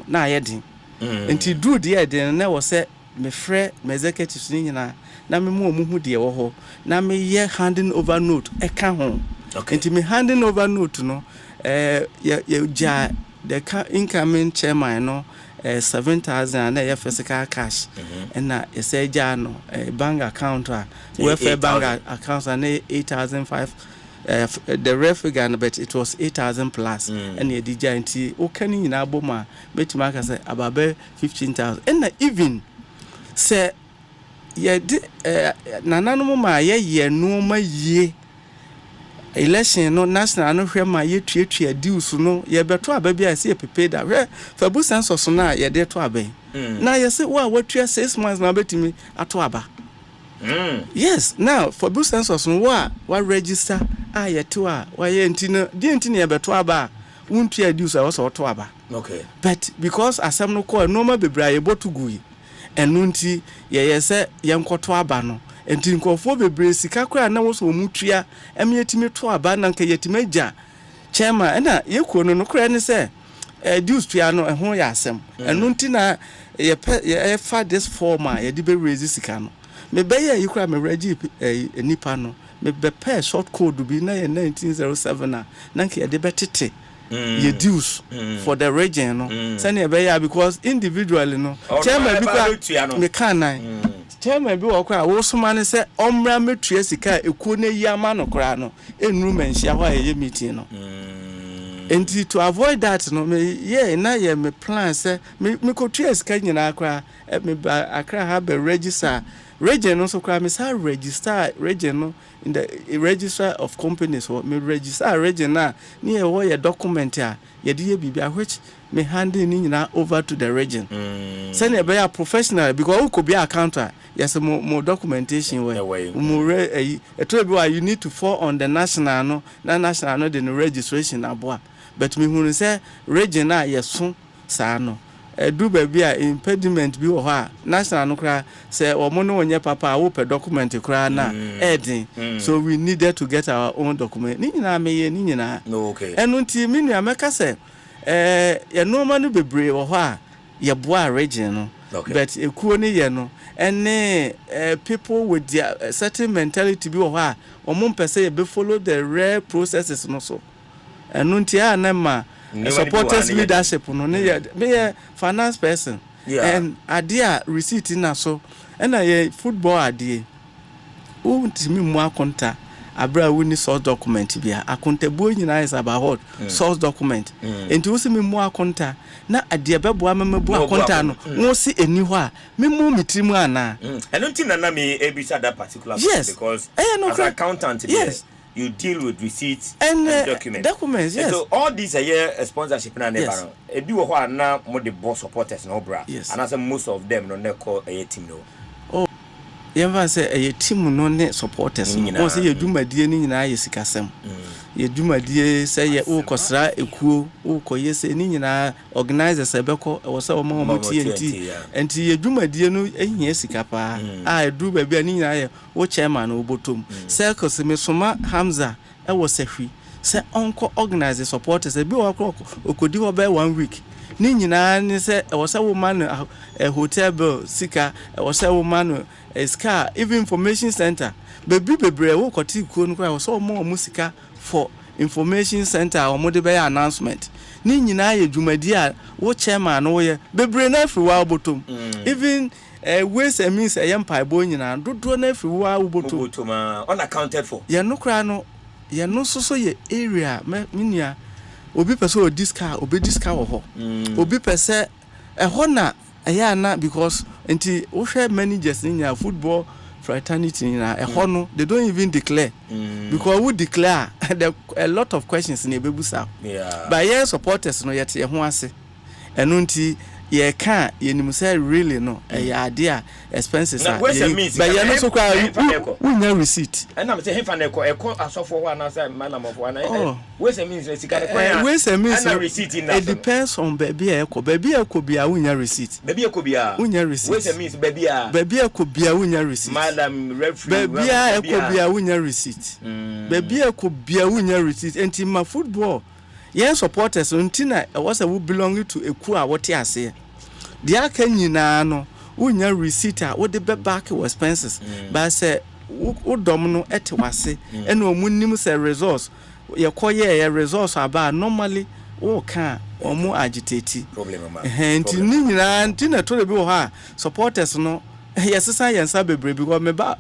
na ayedin nti do de den na wo se me frɛ me executives ni nyina na me mu hu de wo ho na me ye handing over note e ka ho nti me handing over note no ye ja the incoming chairman no 7,000 na physical cash and na say no bank account welfare bank account and 8,500 the ref figure but it was 8,000 plus and ye DJ nti o kan nyina aboma betima ka say ababe 15,000 and na even say ye nananom ma ye no ma yie election no national no hwe ma ye tuatua deals no ye beto aba bia se pepe da hwe fabu census na ye de to aba na ye se wa watua 6 months na betimi ato aba yes now fabu census no wa register ye to wa ye ntino de ntino ye beto aba untua deals a wo so to aba okay but because asem no call no ma bebra ye botu gui enu nti ye se ye nkoto aba no enti nkofo bebre sika kra na wo so mutua emietimi to aba na nka yetime gya chairman na yekuo no kra ne se dues tua no ho ya asem enu nti na ye fa this former ye de be raise sika no me be ye yekra me regi nipa no me be pay short code bi na ye 1907 na nka ye de betete ye dues for the region no say na be ya because individually no chairman bi kwa me kan nan chairman bi wo kwa wo soma ne se omra metua sika ekuo na yi ama no kra no enru manhia ho aye meeting no and to avoid that no me na ye me plan say me kotua sika nyina kra me akra ha be register region no so kra me say register region no in the register of companies or me register region na ne wo ye document a ye de ye bibia which me handing nyina over to the region say na be a professional because who could be accountant yes more documentation way more you need to fall on the national no na national no the registration aboa but me hu say region na yeso sa no do baby a impediment bi wo ha national no kra say omo no onye papa wo pe document kra na edin so we needed to get our own document ni nyina meye ni nyina okay enu nti me nua meka say ye no ma no bebre wo ha ye boa region no but ekuo ni ye no any people with their certain mentality bi wo ha omo mpese ye be follow the rare processes no so enu nti a na ma supporters leadership no me finance person and idea receipt na so and na football idea o ntimi mu akonta abra we ni source document bia akontabuo nyina is about what source document enti wo se me mu akonta na ade beboa memabu akonta no wo se eni ho a me mu mitirimu ana eno nti na me ebisa that particular because no as accountant yes you deal with receipts and documents yes. So all these are a sponsorship na never e bi wo ho ana mo the boss supporters no bra and as most of them no ne call a team no yemfa say a team no ne supporters no say ye dumadie ni nyina ye sikasem ye dwumadie sɛ ye wo kɔsra ekuo wo kɔyɛ sɛ ni nyina organizers ebɛkɔ wo sɛ wo ma wo TNT enti ye dwumadie no ehia sika pa a edu ba bia ni nyina ye wo chairman wo botom circles me soma Hamza e wo sehwi sɛ onko organize supporters e bi wo okodi wo ba 1 week ni nyina ni sɛ e wo sɛ wo ma no hotel bill sika e wo sɛ wo ma no scar even information center bebre wo kɔti kuo no kwa wo sɛ wo ma wo sika for information center or mo de be announcement ni nyina ye dwumadi a wo chairman no ye bebre na afri wa botom even ways and means empire boy nyina dodo na afri wa botom unaccounted for ye no kra no ye no so ye area menua obi pese o discount obi discount wo ho obi pese ho na eya na because enti wo hwe managers ni nya football fraternity na no they don't even declare because we declare there a lot of questions in ebebusa but yeah supporters no yet ye ho ase eno nti ye ka ye nim say really no ya ade a expenses are but ye no so kwa we nya receipt and am say hefa na eko asofo ho ana say manam of one we say means sika kwa we say means receipt in it depends on baby eko bia we nya receipt baby eko bia we nya receipt we say means baby eko bia we nya receipt madam referee baby eko bia we nya receipt baby eko bia we nya receipt enti ma football yen supporters untina was a who belong to a crew what you say. The aka nyina no unya receipt a wo de be back expenses but say wo domino etwase ene omunnim say resource ye koye resource aba normally wo kan omu agitate problem ma enti ni nyina ntina to be wo ha supporters no yesesa yensa bebre because me ba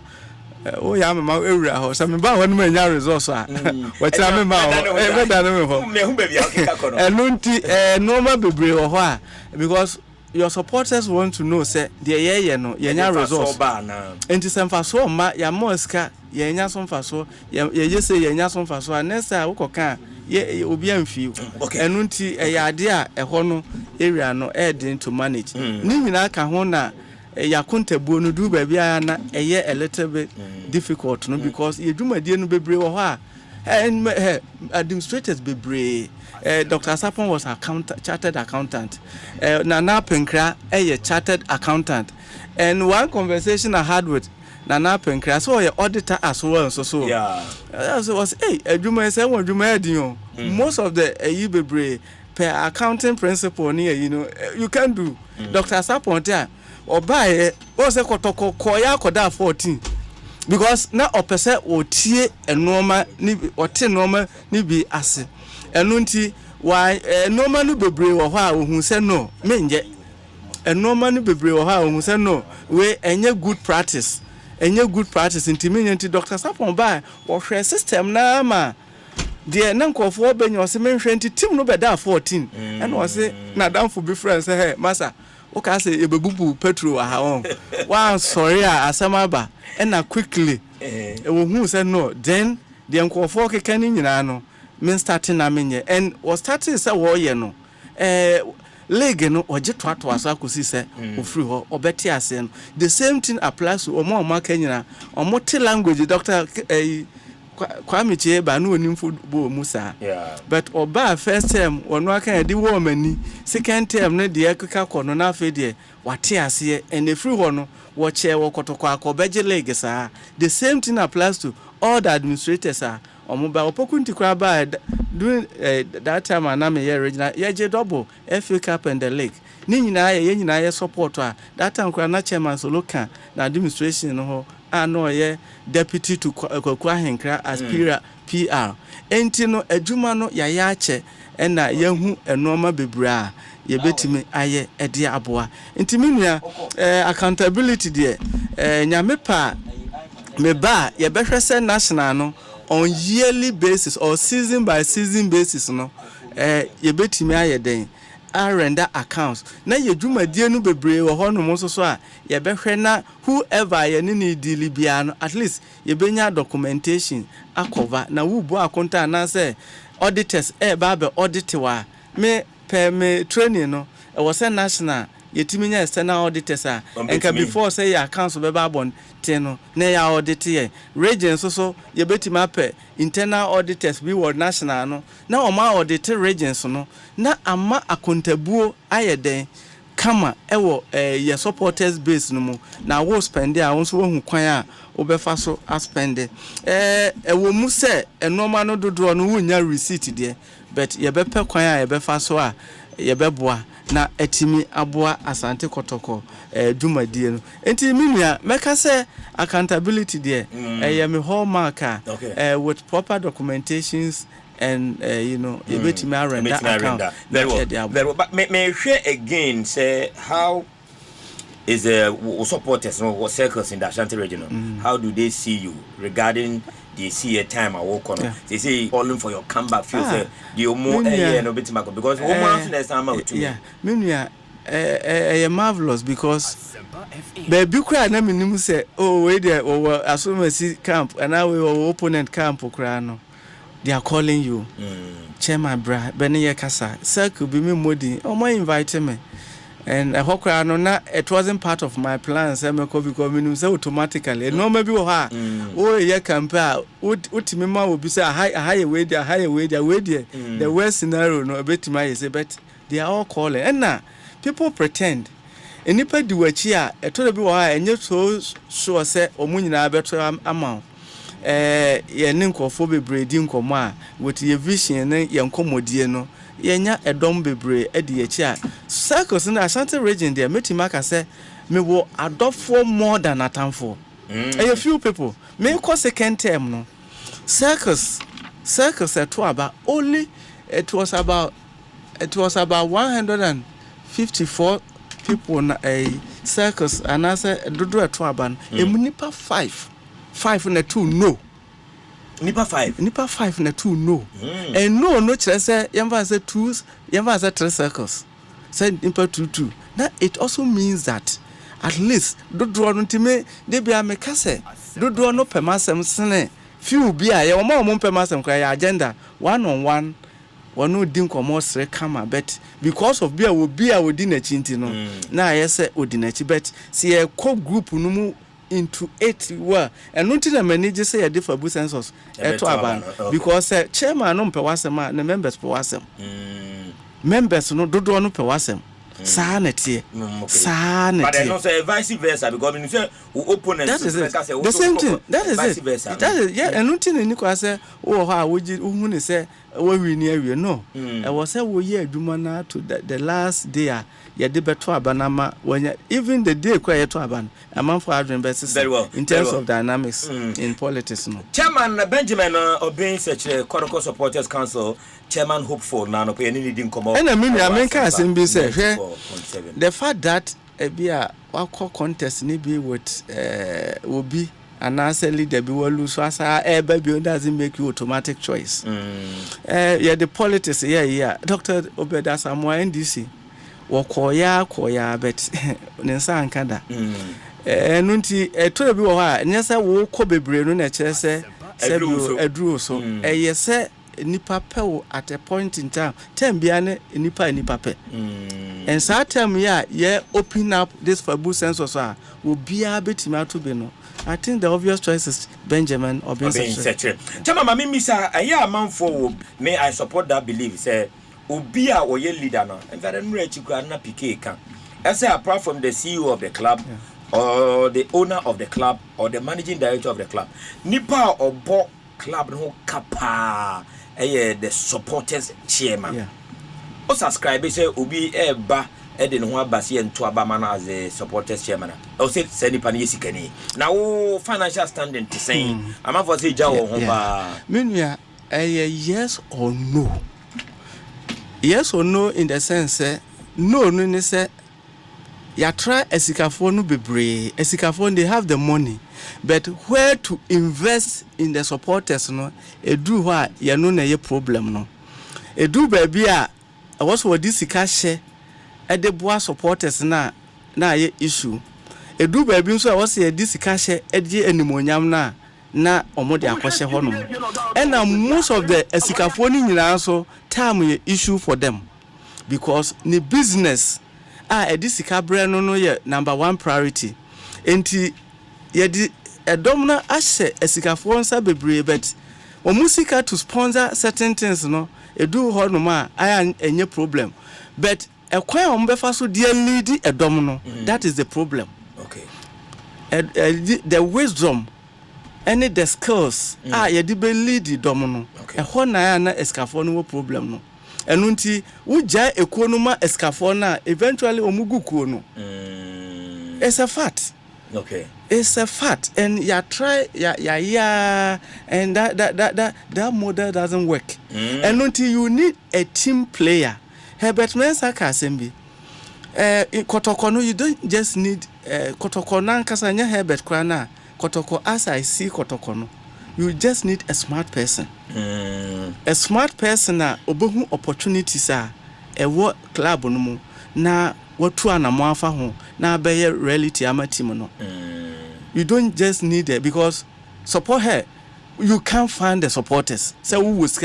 o ya mama ewura ho so me ba ho no nya resource a wetira me ma ho me da no me ho me hu bebia okeka kono enunti normal bebre ho ha because your supporters want to know say the no nya resource enti semfa so ma ya moska nya so mfa so ye say nya so mfa so anesa wo koka ye obi amfi enunti ya ade a ho no area no heading to manage ni nyina ka ho na ya kontabuo no du ba bia na a little bit difficult no because ye dwumadie no bebre wo ho a and administrators bebre Dr. Sapon was chartered accountant. Nana Penkra chartered accountant. And one conversation I had with Nana Penkra, so your auditor as well. So yeah. So was most of the Ibebre per accounting principle near you can do. Dr. Sapon there or buy was a Kotoko koya koda 14. Because now a person or tie and normal ni or tin normal ni be asset. Enunti why normal no bebre wo ha ohun se no menje normal no bebre wo ha ohun se no we enye good practice nti menye Dr. Sapon ba wo hwe system na ma de na nkofo benyo se menhwe nti team no beda 14 and wo se na damfo be friends hey masa wo ka se ebebubu petrol ha on one sorry asama ba na quickly wo hu se no then de nkofo keka ni nyina no men starting na menye and was starting say wo ye no league no oje toato asa kosi say ofri ho obeti ase no the same thing applies to omo maka nyina omo te language Dr. Kwame Chieba no onim football musa but oba first term ono aka de wo mani second term no de ekeka kono na afi de wate ase and efri ho no wo che wo Kotoko akobeje league sa the same thing applies to all the administrators are omoba opokunti kwa ba during that time aname ye regional ye je double FA Cup and the league ni nyina ye nyina ye support a that time kwa na chairman so local na administration no ho ano ye deputy to kwa henkra as PR enti no adwuma no ya ache na yehu enoma bebra ye betimi aye ede aboa enti menua accountability de nyame pa me ba ye behwe se national no on yearly basis or season by season basis no ye betimi aye den render accounts na ye dwumadie no bebre wo ho no mo so a ye behwe na whoever ye ni deal bia no at least ye benya documentation akova na wubu akonta na say auditors ba audit wa me per me training no was a national yɛtimi nya external auditors a enka before say your accounts be babon no na ya audit ye regions so yɛbɛtimi apɛ internal auditors bi wɔ national no na ɔma audit regions no na ama akontabuo ayɛ den kama ewo ye supporters base no mu na wo spend a wo so hu kwan a wo befa so spend ewo mu se enoma no dodo no wunya receipt de but ye bepe kwan a ye befa so a ye beboa na etimi aboa Asante Kotoko dwumadie no enti minua meka se accountability de ye me hallmark with proper documentations and you know you bet me render account very well but may share again say how is supporters no circles in the Ashanti region how do they see you regarding the see time I work on they say calling for your comeback feel say the more no bit because woman next time out yeah minua marvelous because baby cry na minim say oh we there or asomasi camp and now we opponent camp kra no they are calling you chairman bra beniye kasa circle be me modi o my invite me and I hope no na it wasn't part of my plans because me say automatically no maybe wo ha o ye campaign utimi ma obi say high way there the worst scenario no betima say but they are all calling and now people pretend enipa di wachi a eto bi wo ha enye so sure say omunyina beto amount ye ne nkofo bebre di nkomo a with ye vision ne ye nkomodie no ye nya edom bebre edi ye chi a circles in the Ashanti region there metima ka say me wo adofo more than atamfo a few people me ko second term no circles to about only it was about 154 people na circles and I say dodo to aban emunipa 5 na 2 no nipa 5 na 2 no and no chere say yamba say 3 circles say nipa 2 now it also means that at least dodo no ntime de bia me kase dodo no pemasem sene few bia ye wo ma mo pemasem kra ya agenda one on one wonu din komo sre kama bet because of bia wo di na chinti no na yese odi na chi bet see e ko group no mu into 8 were and nothing na manage say a different census to aban because chairman no pe wasem na members pe wasem members no dodo no pe wasem sa na tie but I know say vice versa because when you say opponents the same thing that is it that is yeah and nothing ni ko say wo ha woji hu ni say we win awie no e was say wo ye adwuma na to the last day ya de beto abanama when even the day kwa yeto aban amount for adren basis in terms of dynamics in politics no chairman Benjamin Obeng Sekyere Kotoko Supporters Council chairman hopeful na no pe ni din komo and I mean can be say the fact that bia wa contest ni be with obi and answer leader be will lose so as baby doesn't make you automatic choice yeah the politics yeah Dr. Obeda Samuel NDC koya bet nensa ankada nunti to bi wo ha nyesa wo kɔ bebre no na kyerɛ sɛ aduro so yese nipa pɛ at a point in time bia ne nipa pɛ and so time ye open up this fabu census will be a bit to be no. I think the obvious choice is Benjamin Obeng Sekyere. Chama mama misa aya amanfo may I support that belief say obi a oye leader no and that no rechikura na PK kan. I say apart from the CEO of the club or the owner of the club or the managing director of the club nipa obo club no kapa the supporters chairman o subscribe say obi eba e no abase ento abama na as a supporters chairman o say nipa na yesikani na wo financial standing to say am for say ja wo ho ba menua yes or no in the sense no ni say ya try esikafo no bebre esikafo they have the money but where to invest in the supporters no edu ho a ye no na ye problem no edu ba bia was what this sika hye de boa supporters na ye issue edu ba bi nso a was ye this sika hye de animonyam na omode akwahye ho no and most of the esikafo ni nyina so time ye issue for them because the business sika bre no ye number 1 priority enti ye di edom na ahye esikafo nsa bebre bet o musika to sponsor certain things no edu ho no ma aya enye problem but ekwan o mbefa so dia lead edom no that is the problem. Okay. The wisdom any the skills ye di be lead dom no e ho na esikafo no problem no enunti uja ekuo no ma esikafo na eventually omugu kuo no it's a fact. Okay. It's a fact, and you try, and that model doesn't work. And until you need a team player, Herbert Mensah Kasembi, in Kotoko, no, you don't just need Kotoko Nankasanya Herbert Krana, Kotoko as I see Kotoko, no, you just need a smart person. A smart person na obohu opportunities are a work club no na watu anamwafa ho na be reality amatim no. You don't just need it because support her. You can't find the supporters. So who was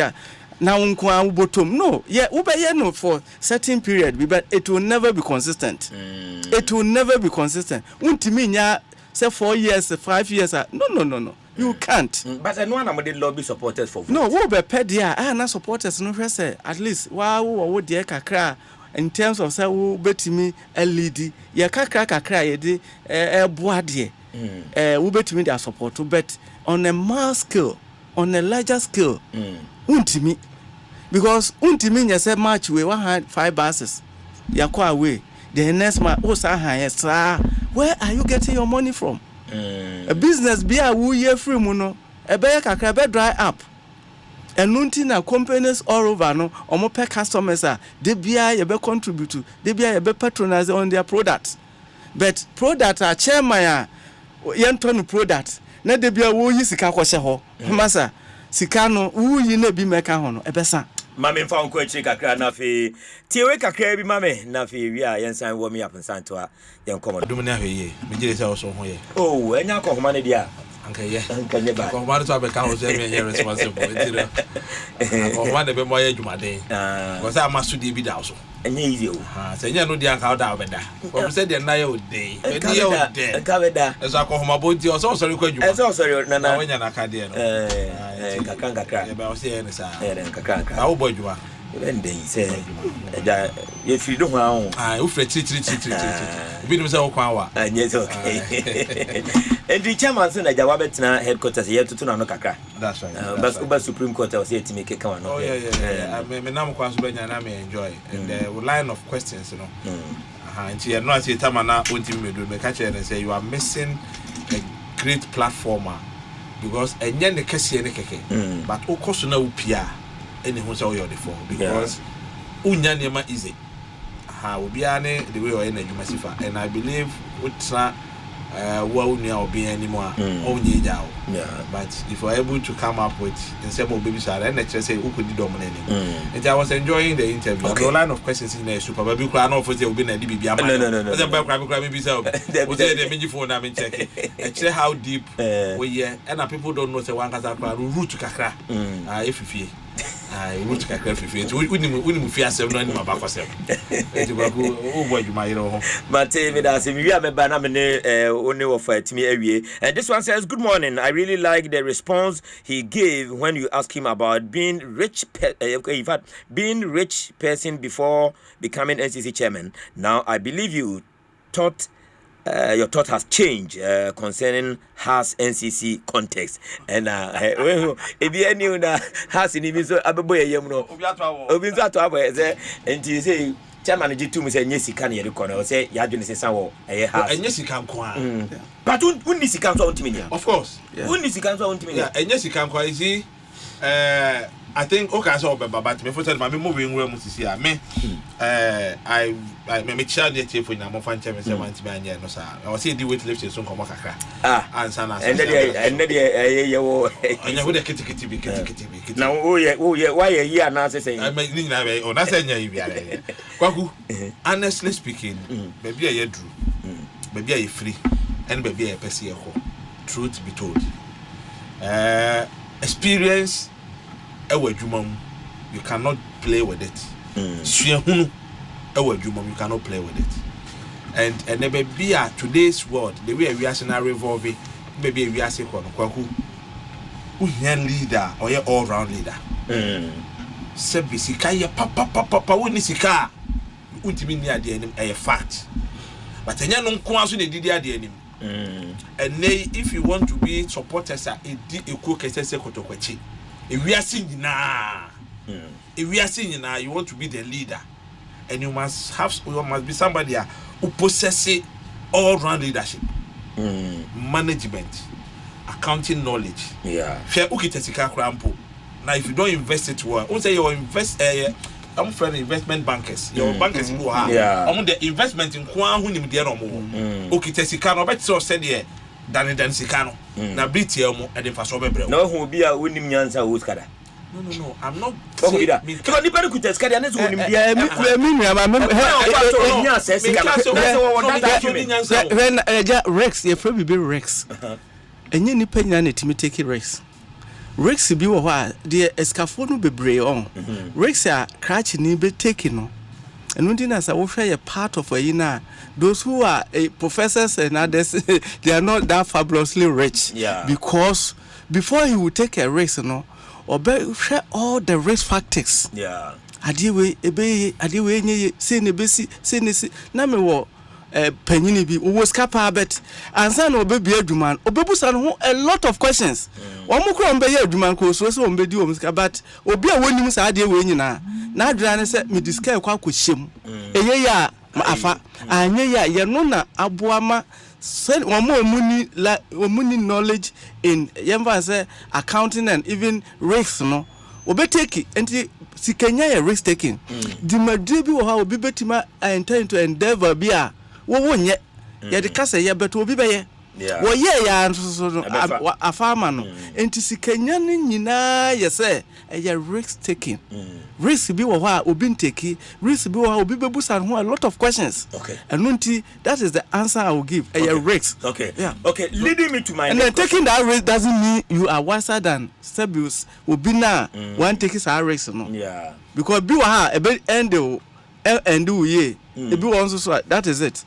now bottom? No, yeah, no for certain period, but it will never be consistent. It will never be consistent. Unti say 4 years, 5 years. No. You can't. But I know I'm the lobby supporters for vote. No, we be pedia. Na supporters no say at least wo de kakra. In terms of say wo betimi LED, ye kakra ye de boade. We betimi their support, but on a mass scale, on a larger scale, untimi, because untimi you say match we 105 buses, you go away. The next match, where are you getting your money from? A business be a woo year free mono, a bear kakra dry up. And nunti na companies all over no, omo pe customers they be a be contribute to, they be a be patronize on their products. But product are chairman yenton product na de bia wo yi sika kwose ho masa sika no wo yi na bi meka ho no ebesa mame mfa nko achi kakra na fe tiewe kakra bi mame na fe wi a yensan wo mi apensanto a yen komo dum na hweye me gire se wo so ho ye enya ko homa ne dia anka nye ba ko ma to abeka ho se me here responsible etiro ko ma de be mo ye dwumaden ko se amaso de bi da so enye easy se nya no dia nka da obeda ko se de na ye ode be di ye ode nka beda eso akọ bo di o so sorry kwa dwuma eso sorry na wanya na ka de no kakra ye ba o se ye ne sa kakra a wo bo dwuma bende se ja ye firi do ho a wo fre tiri obi nim se wo kwa wa yes okay and the chairman so na jawa betna headquarters ye tutu na no kakra that's right but uba supreme court was here to make a come no yeah me nam kwa so benya na me enjoy and the line of questions you know and you know as you tama na onti me do me catch and say you are missing a great platformer because enye ne kese ne keke but okoso na upia any who say you for because unya nema easy obi ane the way or energy masifa and I believe utra wa unia obi anymore onye jao but if you are able to come up with instead of baby share and let's say who could do dominate and I was enjoying the interview the line of questions in there super baby cry no for say obi na di bibia ma no the baby cry maybe say we say the meji phone na me check actually how deep we here and people don't know say one kasa cry root kakra efifie root kakra efifie we mu fia sem no ni mabakosem etibaku o boy juma yiro ho but me da se wi ameba na me ne oni of timi awie and this one says good morning. I really like the response he gave when you asked him about being rich in fact being rich person before becoming NCC chairman. Now I believe you thought your thought has changed concerning has NCC context and if you knew that has in even so abeboye yem no obi so ato abo say and you say chairman ji tu say nyesika na yere kono say ya dwene sesa wo has nyesika nko a but unni sika nso ontimi nia of course unni sika nso ontimi nia nyesika nko is I think okay so but me for tell me moving where mu sisi a me I me child dey for na mo fan chairman say man ti ba anya no sa I was say the weight lifting so komo kakra answer na and dey ye wo anya wo dey kitikiti bi na wo ye why ye na say I me ni na be o na say nya yi biara kwaku honestly speaking baby a ye dru baby a ye free and baby a person ye ho truth be told experience you cannot play with it. You cannot play with it. and there be a today's world the way we are now revolving maybe we are say kwaku who leader or your all round leader sebi sika ye papa woni sika untimi ni ade anim a fact but enya no nko aso na didi ade anim and if you want to be supporters a edi eko kesese kotokwachi ewiase nyina you want to be the leader and you must be somebody who possesses all round leadership management accounting knowledge fair ukitesika krampo now if you don't invest it well won't say you invest I'm friend investment bankers your bankers go on the investment in kwa hu nim de no mo ukitesika no bet so said here dan sika no na britia mo e de fa so bebre no hu bi a wonim nyansa wo skada no I'm not saying that because ni beru kutesika de aneso wonim dia Rex ye from be Rex enye ni panya na timi take Rex bi wo ha de escafo no bebre on Rex a crutch ni be take no enu ndi na sa wo hwe ye part of na those who are professors and others they are not that fabulously rich because before he would take a risk share all the risk factors adewe nye se ne besi se ne si na me wo panyini bi wo scapa bet ansa na obebi adwuma obebusa no ho a lot of questions omo kro mbe ye adwuma ko so ombe di omska but obi a wonim sa ade we nyina na adwira ne se me disca kwa akohyem eye ya afa anye ya ye no na aboama omuni knowledge in yemba say accounting and even risks no obeteki enti sikanya ya risk taking di madre bi wo ha obi betima enter into endeavor bi a wo nye ye de kasa ye beto obi beye wo ye ya so afama no enti sikanya ni nyina ye say ya risk taking risk bi wo ha obi nteki risk bi wo ha obi bebusa ho a lot of questions and nunti that is the answer I will give a risk leading me to my and then taking that risk doesn't mean you are wiser than Sebius obi na one take is a risk no because bi wo ha e be end ye e bi won so that is it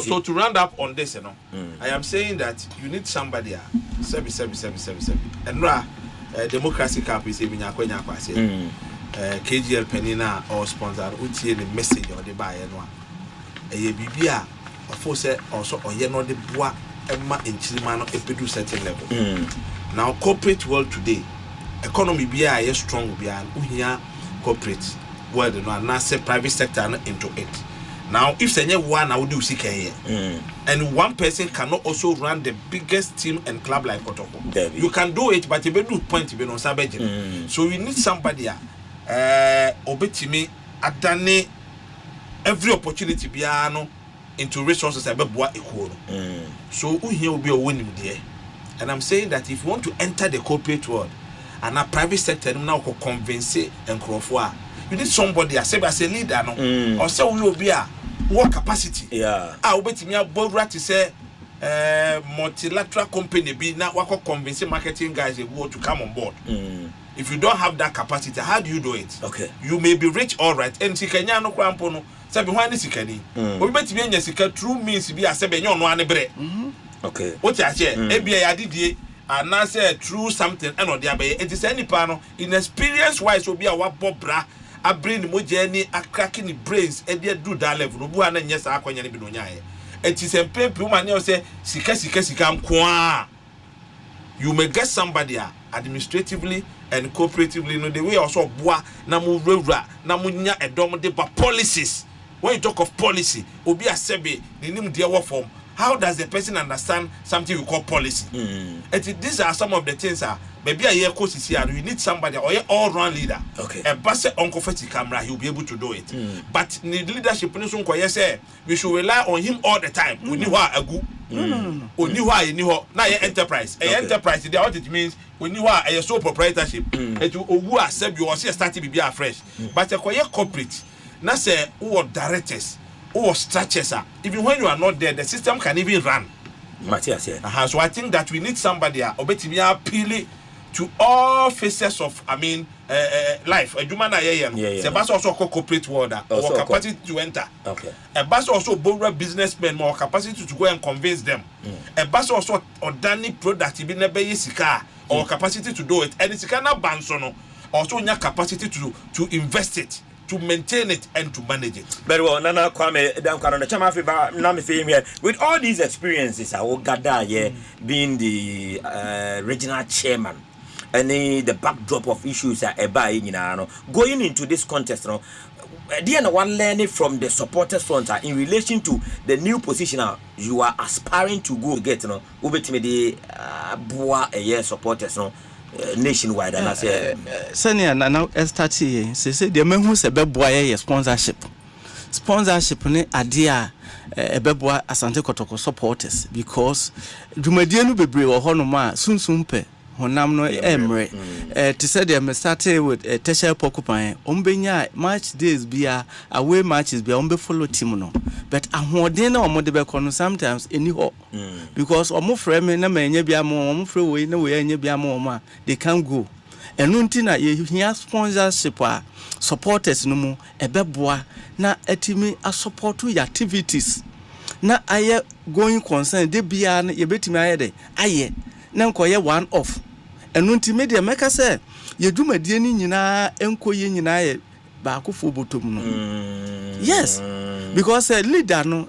so to round up on this I am saying that you need somebody sebi and democracy camp is even akwanya kwase KGL penina or sponsor utie the message or the buy no e bibia ofo say also oye no de boa emma enchirima no epedu certain level now corporate world today economy bia is strong bia uhia corporate world no and say private sector no into it now if senye one I would do CK and one person cannot also run the biggest team and club like Kotoko. You can do it but you be do point you be no sabeje so we need somebody obetimi adane every opportunity bia no into resources abeboa equal so uhia obi o wonim there and I'm saying that if you want to enter the corporate world and a private sector now ko convince enkrofo a you need somebody as a leader no or say we obi a what capacity obetimi abodra to say multilateral company be now wako convince marketing guys go to come on board if you don't have that capacity how do you do it you may be rich all right and sikanya no kwampo no say be hwan sikani obetimi anya sika true means be as be nyo no ane bre what ya che ebia ya didie and now say true something and no there be it is any pa no in experience wise obi a wabobra a brain mo journey a cracking the brains and they do that level no bu ana nyesa akwanya ne bi no nyae it is empe woman you say sika nko you may get somebody administratively and cooperatively no the way also boa na mo rewra na mo nya edom de ba policies when you talk of policy obi asebe the name dey work from how does the person understand something we call policy these are some of the things maybe a year course is here you need somebody or all round leader a basse uncle feti camera he'll be able to do it but need leadership say we should rely on him all the time we knew what a good no only why you knew now enterprise enterprise the what it means we knew what a sole proprietorship it will accept you or see starting be afresh but a corporate now say who directors or structures even when you are not there the system can even run Matthias so I think that we need somebody obetimi appeal to all phases of life. A human the bus also corporate world or capacity to enter. Okay. A bus also bold businessmen more capacity to go and convince them. A bus also organic product even never car or capacity to do it. And it's kind of bansono also your capacity to invest it, to maintain it and to manage it. Very well, Nana Kwame Damkano, Chama Fiba, Nami Fame here. With all these experiences, I will gather here being the regional chairman. And the backdrop of issues are going into this contest. The one learning from the supporters front in relation to the new position you are aspiring to go get. Ubetime boa a year supporters nationwide. And I say, Senior, now start here. Say the men who say beboa sponsorship. Sponsorship ne adia beboa Asante Kotoko supporters because Jumadienu bebre wo honoma sunsunpe. Honam no emre to say they started with tertiary porcupine ombenya match days bia away matches bia ombe follow team no but ahoden na omode be kono sometimes any ho because omo frame na manya bia mo omo frame we na we anya bia mo ma they can go enu nti na ye hia sponsorship supporters no mu ebeboa na atimi a support your activities na aye going concern de bia na ye betimi aye de aye na nkoye one off enunti media meka say ye dwumadie ni nyina enkoye nyina ye ba akofo botom no yes because a leader no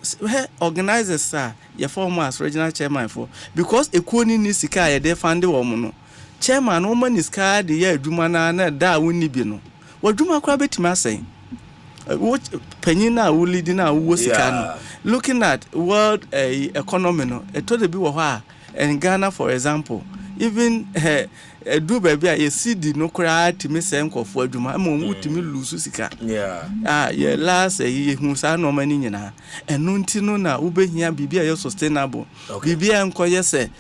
organizers ye form as regional chairman for because ekuoni ni sika ye de fund wo no chairman no man is ka de ye adwuma na da woni bi no wadwuma kra betima asen penyin na wo lead na wo sika no looking at world economy no eto de bi wo ho a in Ghana, for example, even do baby a CD no cry to me same for Juma, to me lose sika. Yeah, last a year who saw no money in her. And Nuntino na ube here be sustainable. Be and Koya say,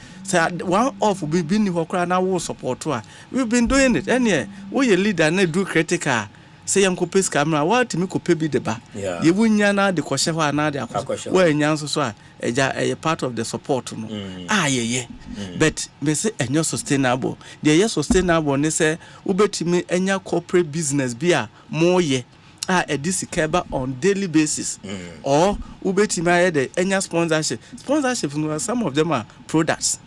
one off will be been who now will support her. We've been doing it, and yeah, we lead and do critical. Say Uncle Pace camera, what to me could pay the bar. You wouldn't yana the question na the where Nyanso so a part of the support. Yeah. But me say and you're sustainable. They sustainable and they say Ubeti me and your corporate business be a more ye a this on daily basis. Or Ubeti me the any sponsorship. Sponsorship some of them are products.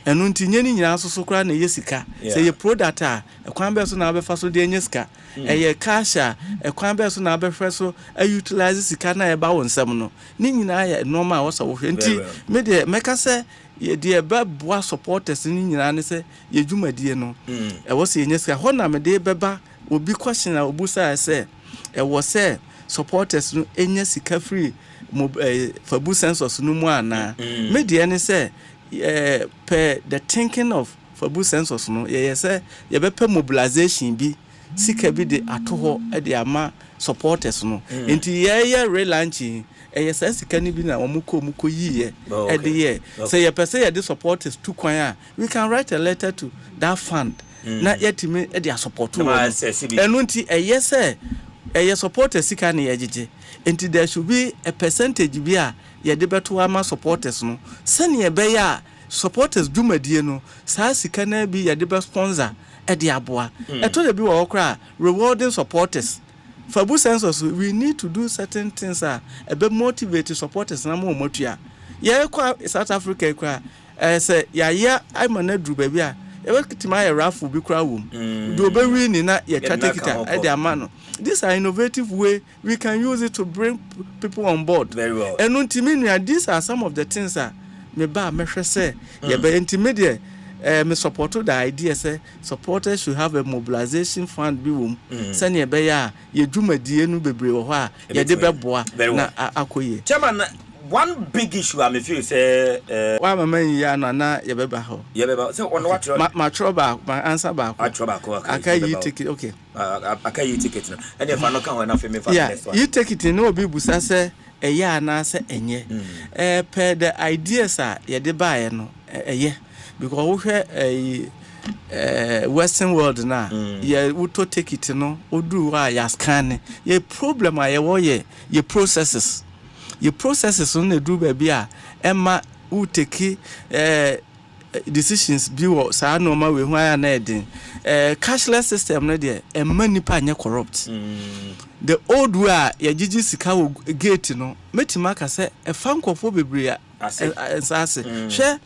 And until any so cry yesika say your product a kwambe so na be fa so de nyeska e cash a kwambe so na be fresh so utilize sika na e ba wonsam no ni nyina ya normal wo so wo hwenti me de meka say ye de be boa supporters ni nyina ne say ye dwumadie no e wo se nyeska ho na me de beba obi question a obusa say e wo say supporters no enya sika free fabu sensors no mu ana me de ne say per the thinking of fabu sensors no say ye be mobilization bi sika bi de atoho e de ama supporters no enti ye relaunching say sika ni bi na omuko yiye e de ye say ye say ye de supporters to kwan we can write a letter to that fund na yetime e de support no enu nti say supporters sika na ye gege enti there should be a percentage bi a ye de beto ama supporters no sene ye be ya supporters dwumadie no saa sika na bi ye de be sponsor e de aboa eto de bi wo kra rewarding supporters fabu sensors we need to do certain things a be motivate supporters na mo motua ye kwa South Africa kwa say ya imanadru ba bi a e be kitima ya raffle bi kra wom do be win na ye katekita e de ama no. These are innovative way we can use it to bring people on board. Very well. And ultimately, these are some of the things that me say. Yeah, but intermediate, me support the idea say supporters should have a mobilization fund. Be send ye be ya ye dwumadie no bebre wo ha ye de beboa na akoye. Chairman, one big issue I feel say why my man ya na ye beba ho. Ye beba. So on what my trouble, my answer back. I trouble. Okay, you take it. Okay. Okay, you take it now. And if I no can enough me for next one. You take it no be busa say ya na say enye. Per the ideas are ye de buy no because we Western world na ye woto take it no odu wa ya scan ye problem a ye wo ye processes. Your processes on the do baby emma who take decisions bi wo saa normal we hu aya na edin cashless system no de e manipa anya corrupt the old way ya gigi sika wo gate no metima ka se e fankofo bebre asase hwe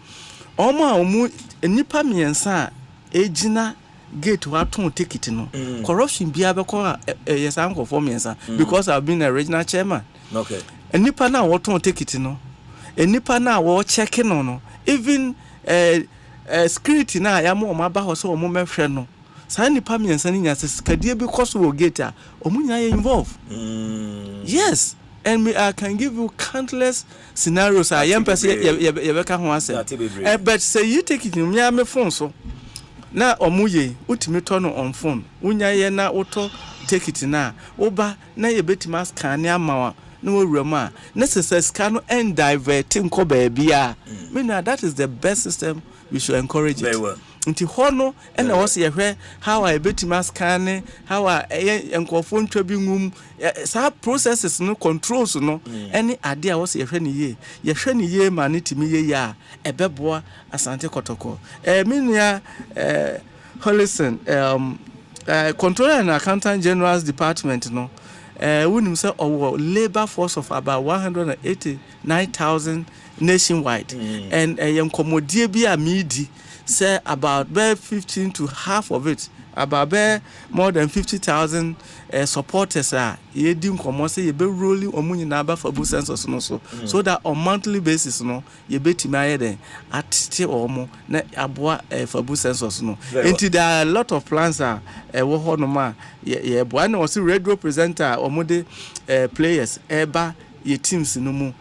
omo a omu nipa miensa ejina gate wa ton ticket no corruption bia be ko yes ankofo miensa because I've been a regional chairman. Okay. Nipa na wo ton ticket no nipa na wo check no even security na ya mo ma ba ho so mo mehwe no sa nipa miensa ni nya sikadie bi koso wo gate a omunya ye involve. Yes, and I can give you countless scenarios I am person ye beka ho ase but say you take it me am phone so na omuye utimi to no on phone unya ye na uto take it na oba na ye betima scan amawa na wurama necessary scan and diverting ko ba bia me na that is the best system we should encourage it. Very well. Nti hono ena wo se yehwe how I betima scan how I enkofo ntwa bi ngum sa processes no controls no any ade a wo se yehwe ni ye ma ne timi ye ya ebeboa Asante Kotoko minua Holison Controller and Accountant General's Department no we say our labor force of about 189,000 nationwide and komodie bi a midi say about 15 to half of it about more than 50,000 supporters are ye dim komo say ye be rolling omunyi na aba fabu census no so that on monthly basis no ye betimi aye den atete omo na aboa fabu census no until there are a lot of plans wo ho no ma ye boa na was radio presenter omo players eba ye teams no mu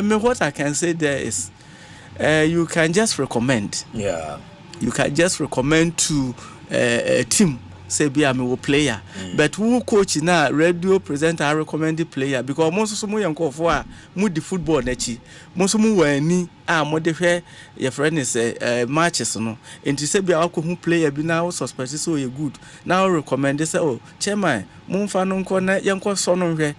me what I can say there is you can just recommend. Yeah. You can just recommend to a team say be am a player but who coach na radio presenter I recommend the player because most so mo yankofo a mo di football na chi most mo wani a mo de hwe your friend is matches no enti say be akọ hu player bi na suspect so you good now recommend say oh chairman mo mfa no nko na yanko so no hwe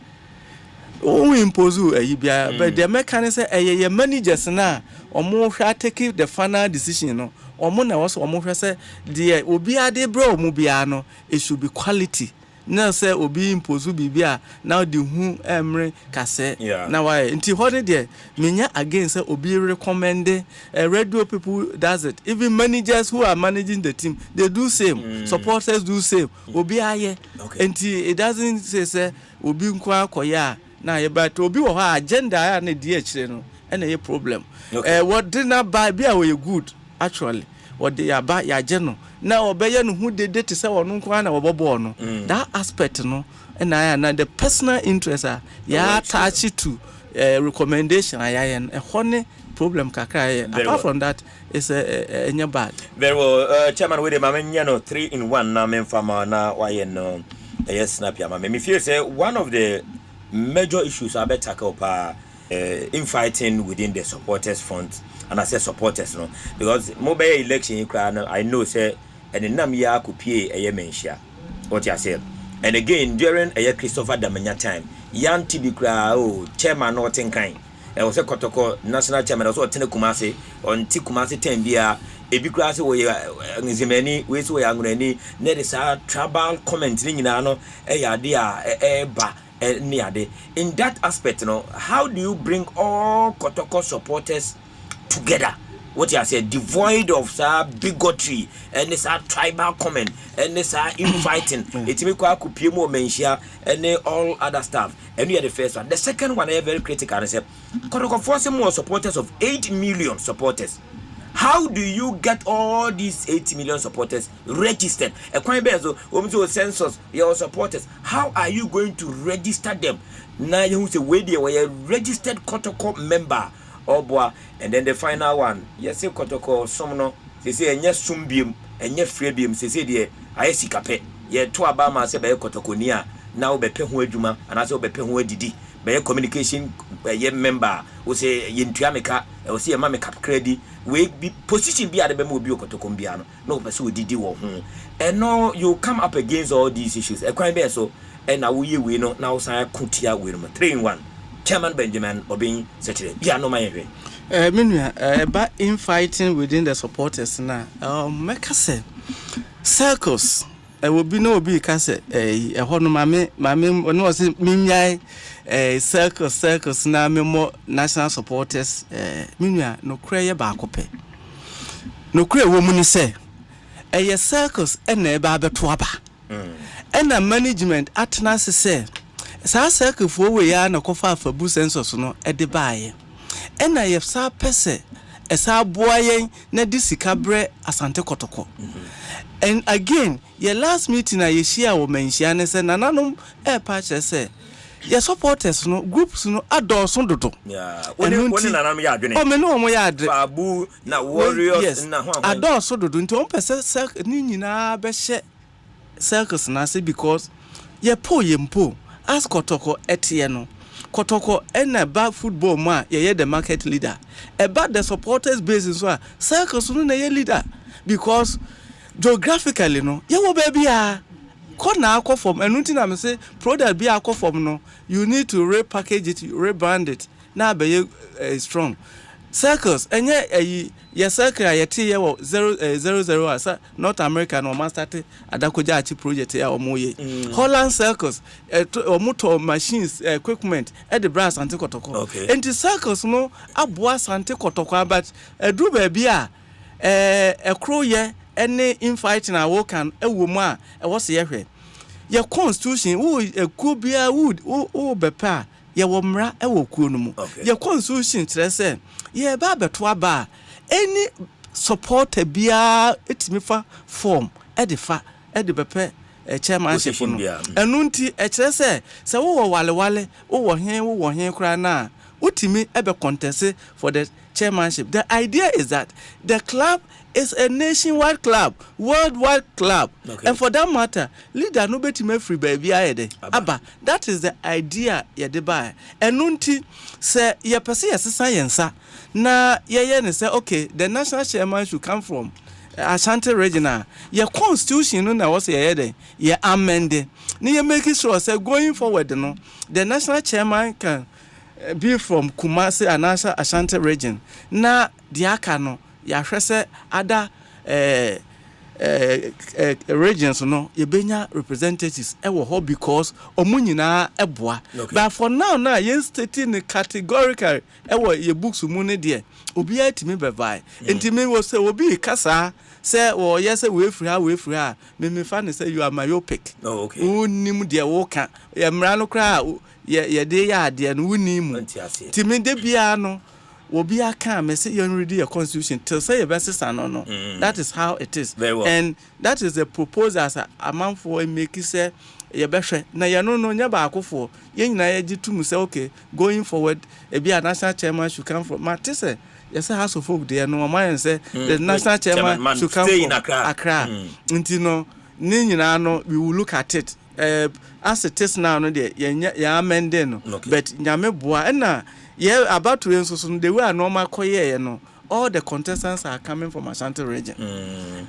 o impose bia but the mechanic say your managers na omo hwa take the final decision no omo na was omo hwa say the obi ade bro omo bia no it should be quality na say obi impose bibia now the hu emre kase na why nti hone there menya again say obi recommend radio people does it even managers who are managing the team they do same supporters do same obi aye nti it doesn't say obi nko akoya na ye but obi wo ha agenda ya na di akire no na ye problem what did not buy be we good actually what they are buy ya je no na obeye no hu de te say wonu nko na obobo no that aspect no na the personal interest ya attach to recommendation ayen hone problem kakra apart from that is a bad. Very well. Chairman with the mama no 3 in 1 na memfama na why no yes snap ya mama me feel say one of the major issues are better tackle infighting within the supporters front and I say supporters no because mobile election I know say and nam ya kupie mentia what you say and again during Christopher Damanya time yan tibi kra chairman no tin kan e wo say Kotoko national chairman also tene Kumasi on ti Kumasi time bia ebi kra say we ngizimani we so ya ngurani na de sa tribal comment ni nyina no ya de a ba in that aspect, how do you bring all Kotoko supporters together? What you say, devoid of bigotry and this tribal comment and this infighting. It's me kwa kupiemo menshia and all other stuff. And you are the first one. The second one is very critical. I said, Kotoko forcing more supporters of 8 million supporters. How do you get all these 80 million supporters registered? A quite bezo, census your supporters. How are you going to register them? Now you say where they were a registered Kotoko member or boy, and then the final one. Yes, Kotoko somno. They say and yes sumbium and yes freebium. They say the I see cape. Ye to Abama say by Kotoko near now be penwe juma and also be penwe didi. By communication by member who say Yintuameka or see a mammy cap credit. We be position be at the Bemo Kotoko Biano. No person did you and no you come up against all these issues. A crime bear so and now we know now say Kutia with 3 in 1. Chairman Benjamin Obeng Sekyere. Yeah, no my Meanwhile, about infighting within the supporters now. Make say circles. Will be no be case a hono mame no was minyai circles na me more national supporters meanwhile no cray ba kope. No cray woman say circles and e ba beto aba. And a management atna say sa circle for we ya na kofa afabu census no e de baaye. And I have sa pese esa boyen na disikabre Asante Kotoko. And again, your last meeting I share wo mention and say nananom patch say your supporters no groups no adults dodo. Yeah. When nananom ya adwene. O me no mo ya adre. Babu na warriors na ho abon. Adults dodo nti on pese ni nyina be hye circles na say because ye po as Kotoko etie no. Kotoko and ba football ma ye the market leader. About the supporters basis so circles no na ye leader because geographically no ye wo ba bia ko na akọ form enunti na me say product bia akọ form no you need to repackage it, rebrand it na be strong circles enye ye circle ayete ye wo 00 asa North America no man start adakoja achi project ya omoye Holland circles motor machines equipment at the brass Asante Kotoko and the circles no aboa Asante Kotoko but do ba bia ekro ye any infighting a wo kan ewo mu a wo se ye hwe your constitution wo ekuo bia wood wo bepa ye wo mra ewo kuo no mu your constitution kire se ye ba beto aba any supporter bia etimi fa form edifa edibepe chairmanship no enunti e kire se wo wale wo hen kra na utimi ebe contest for the chairmanship. The idea is that the club is a nationwide club, worldwide club, and for that matter, leader no betime free baby ayede. Aba, that is the idea ye de buy. Enunti say ye pese yesesa yensa na ye ne say okay, the national chairman should come from Asante regional. Your constitution no na was ye amend. Ni ye make sure say going forward no, the national chairman can be from Kumasi and Asante region. Na diaka no ya hwese other regions no ye benya representatives ewo ho because omunyina eboa. But for now yen stating categorically ewo ye books mu ne de obi atimi bevai. Entimi wo say obi kasa say wo yes we free ha me fa ne say you are myopic. Oh okay. Unim de wo ka ye mra no kra ye de ya de no unim. Timi de bia no obi aka me say you read your constitution till say your best no. That is how it is. Well. And that is the proposal as a man for make say ye behwe na ye no nya ba akofo ye nyina ye gitum say okay going forward e be a national chairman should come from Matese. Yes, House of Folk there no man say the national chairman should come from Accra. Nti no ni nyina no we will look at it as it is now no there ya amend no but nyame boa na ye about to so the way normal koye no all the contestants are coming from Asante region.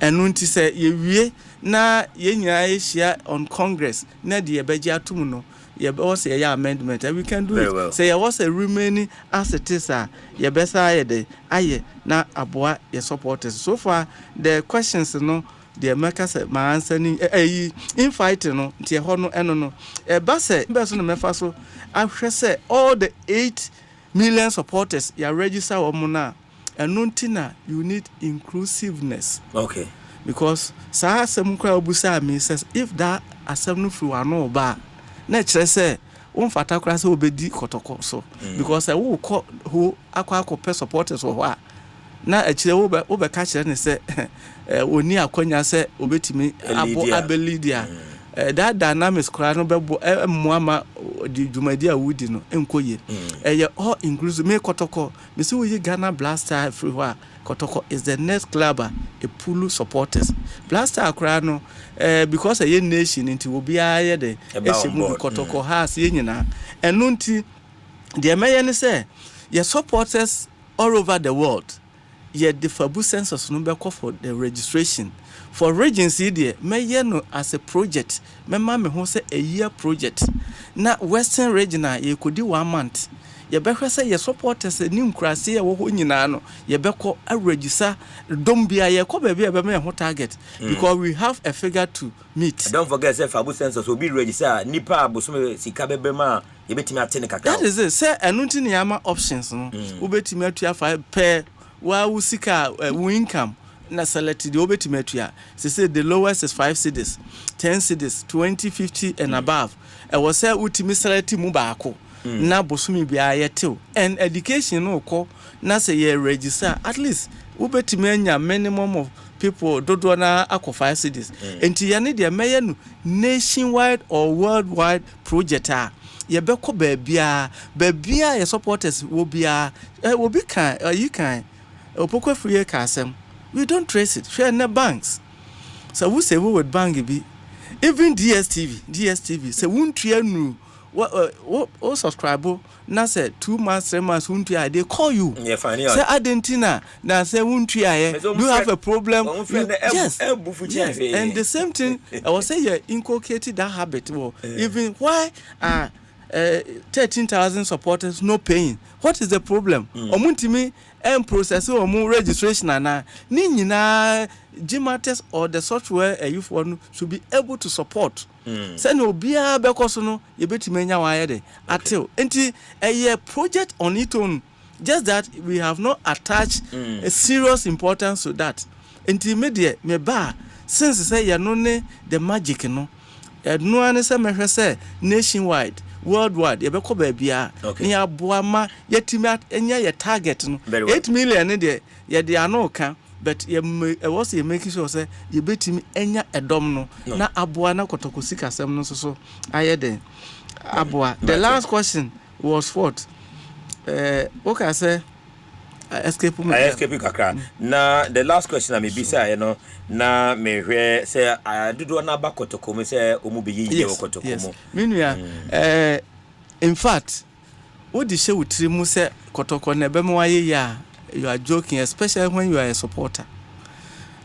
And nti say ye wie na ye nyina ye share on Congress na de ye beji atum no ye was a amendment and we can do it. Well. Say there was a remaining as it is ye besa ye de aye na aboa ye supporters. So far the questions no the makers my answer ni in fighting no nti ho no eno no ba se beso no mefa so ahwe say all the 8 million supporters you register omuna enuntina you need inclusiveness. Okay. Because sa asem kwa obusa me says if that asem no free wan ba na kire say won fata kra say obedi Kotoko so because wo ko who akwa supporters wo a na akire wo be ka kire ne say oni akonya say obetimi abelidia that dynamics kra no be muama di dwumadi awudi no enkoye ye all inclusive me Kotoko me say we Ghana Blaster everywhere. Kotoko is the next club a pool supporters Blaster kra no because a nation into will be aye de Kotoko has ye nyina enu nti de meye say your supporters all over the world ye the fabu census no be call for the registration for regency there meye no as a project me ho say a year project na western regional ye could do 1 month yɛbɛhwɛ sɛ yɛ supporters ni nkurase a wɔhɔ nyinaa no yɛbɛkɔ register dom bia yɛkɔ baabi a bɛma yɛho target because we have a figure to meet. Don't forget say fabu census will be register nipa abosom sika bɛbɛma yɛbɛtumi atene kakra. That is it. Say ɛno nti ne yɛama options no wobɛtumi atua fa pɛ wa wo sika wo income na select the wobɛtumi atua. Say the lowest is 5 cedis, 10 cedis, 20, 50 and above. Was say ultimate select mu baako na bosumi bia yetew and education no ko na say ye register at least ubetimi anya minimum of people dodo na akọ 5 cities enti ye ne de meye no nationwide or worldwide project a ye beko baabia ye supporters wo bia wo bi kan you can opoko free ka asem we don't trace it share na banks so we say we with bank bi even DSTV say wuntua nu what subscribe na say 2 months 3 months wuntua they call you say Argentina na say wuntua do you have a problem yes and the same thing I was say you inculcated that habit even why 13,000 supporters no paying what is the problem omuntimi process registration na ni nyina GMATS or the software youth one should be able to support say no bia bekoso no ye betime nya wa yede atil enti a project on its own just that we have not attached a serious importance to that enti me ba since say ye no ne the magic no no an say me hwe say nationwide worldwide ye beko ba bia ni aboa ma yetimi enya ye target no 8 million ne de ye de anoka but was making sure say you betimi enya edom no na aboa na Kotoko sikasem no so ayeden aboa. The last question was what okay say escape kakra na the last question I may be say na me hwe say dodo na ba Kotoko me say omu be yiye Kotoko mo minua in fact what the show with mu say Kotoko na be mo aye ya you are joking, especially when you are a supporter.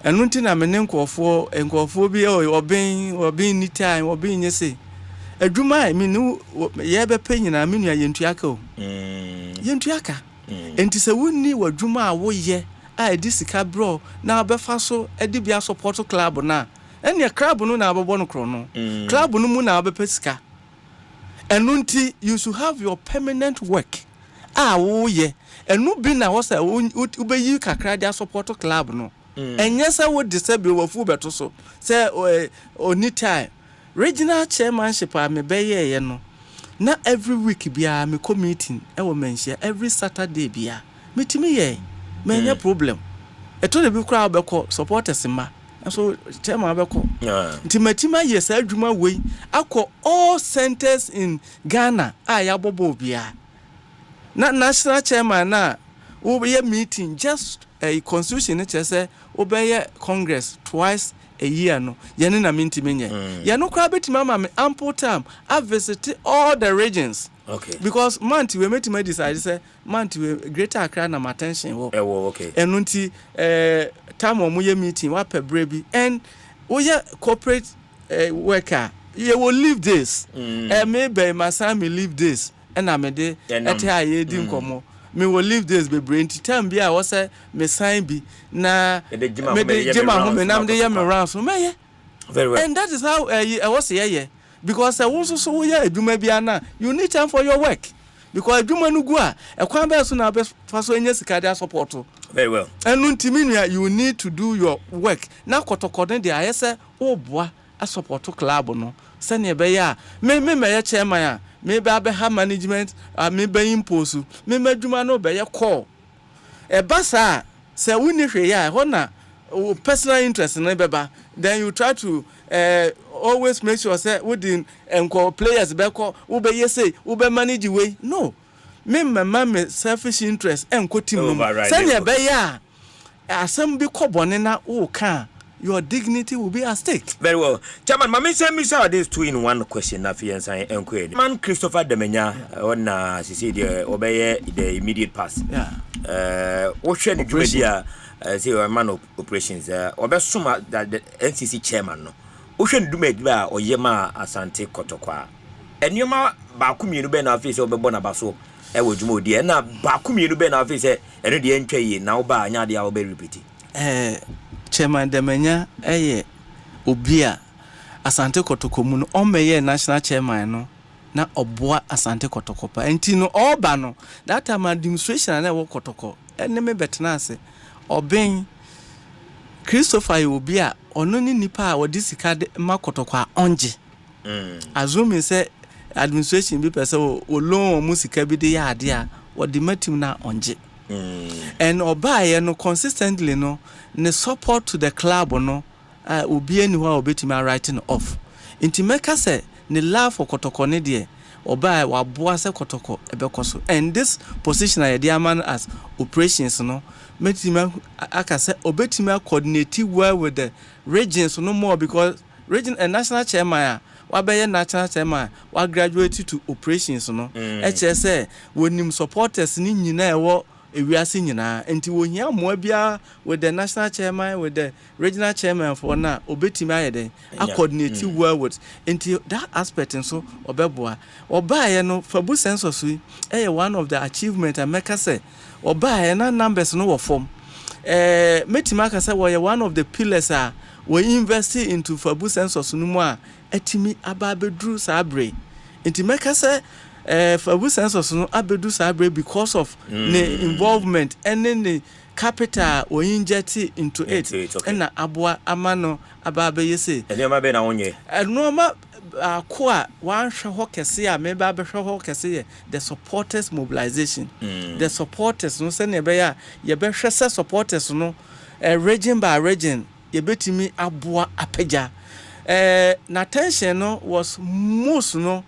And nothing na me nkofo bi or being ni time or being say adwuma me no ye be panyina me nua yentuaka o yentuaka enti se wonni wadwuma a wo ye a edi sika bro na befa so edi bia support club na ene club no na abebo no kro no club no mu na abepa sika enunti you should have your permanent work wo ye enu bi na wo say ubeyi kakra dia support club no enye say wo disable wo fu beto so say oni time regional chairmanship a me beye ye no na every week bia me meeting e wo mention every Saturday bia metimi ye menye problem eto de bi kra obekọ supporters ma so chairman obekọ nti matima ye say adwuma wei akọ all centers in Ghana ya bobo bia na national chairman na wo be meeting just a constitution it say obey congress twice a year no yene na minti menye ye no kra betima ma me ample time I visit all the regions because month we meet me decide say month we greater Accra na attention wo okay enunti time o ye meeting wa per brebi and wo ye corporate worker you will leave this maybe my son me leave this and I made it aye din komo me will leave this be brain time bia wo say me sign bi na me de jema ho me nam de ye me round so me very well and that is how I was here because I want so we adwuma bia na you need time for your work because adwuma no gu a ekwan ba so na be fa so enya sika dia support very well and untimi you need to do your work na Kotoko den dia say wo boa a support club no se ne be ya me ye chairman a me be have management me be impose me madwuma no be ye call e basa se woni hwe ya ho na personal interest na beba then you try to always make sure say within players be call wo be ye say wo be manage way no me me selfish interest enko team no se ne be ya asem bi kobone na wo kan your dignity will be at stake. Very well. Chairman, Mami say me say this 2-in-1 question na fi ensan enquiry. Man Christopher Demenya on she the obey the immediate pass. Yeah. What should the media say man of operations obesuma that the NCC chairman no. What should do media or yema Asante Kotoko. Enyoma ba ku mienu be na fi say obebo na baso. wo dwuma odi na ba kumienu be na afi se eno de ntwa yi na wo ba anya de a wo be repeat chairman Demenya obi a Asante Kotoko mu no omeye national chairman no na oboa Asante Kotoko pa enti no oba no that time administration na wo Kotoko ene me betena ase Obeng Christopher obi a ono ni nipa a wodi sika de ma Kotoko a onje azumi say administration bi pese o loan mu sika bi de ya ade a wodi matim na onje and obaye no consistently no ne support to the club no obi eni ho obetima writing off inti meka say ne love for Kotoko ne de obaye wa boa se Kotoko ebekoso and this position I dey man as operations no metima aka say obetima coordinate well with the regions no more because region and national chairman wabeye national chairman wa graduate to operations no say wonim supporters ni nyina ewo ewiase nyina enti wohia mo bia with the national chairman with the regional chairman for na obetimi ayede a coordinate well with enti that aspect so obeboa obaye no fabu census one of the achievement and make say obaye na numbers no wo form metimi aka say one of the pillars we invest into fabu census no mu a etimi ababedru sabre enti make say fabu census no abedu sabre because of the involvement and then the capital we inject into it and na aboa amano ababe yese enema be na wonye enoma akwa wan hwe kese a me ba be hwe kese the supporters mobilization the supporters no se ne be ya ye be hwe se supporters no region by region ye betimi aboa apagya na tension no was most no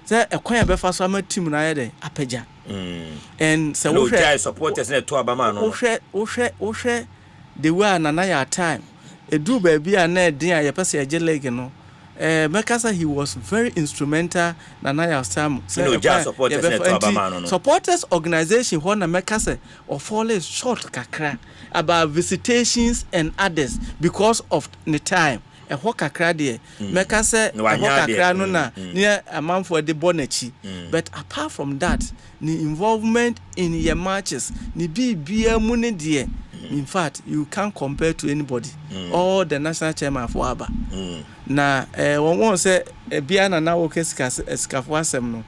say ekwan be fa so ama team na yede apagya and say we try supporters na to abama no wo the way na ya time edu ba bia na den a ye pese ye leg no Mekasa he was very instrumental na ya time say supporters na to abama no supporters organization ho na Mekasa or fall short kakra about visitations and others because of the time ho kakra de meka se ho kakra no na near amanfo de bonachi but apart from that the involvement in your matches ni bibia mu ne de in fact you can't compare to anybody all the national chairman for aba na won say bia na wo kesikafo asem no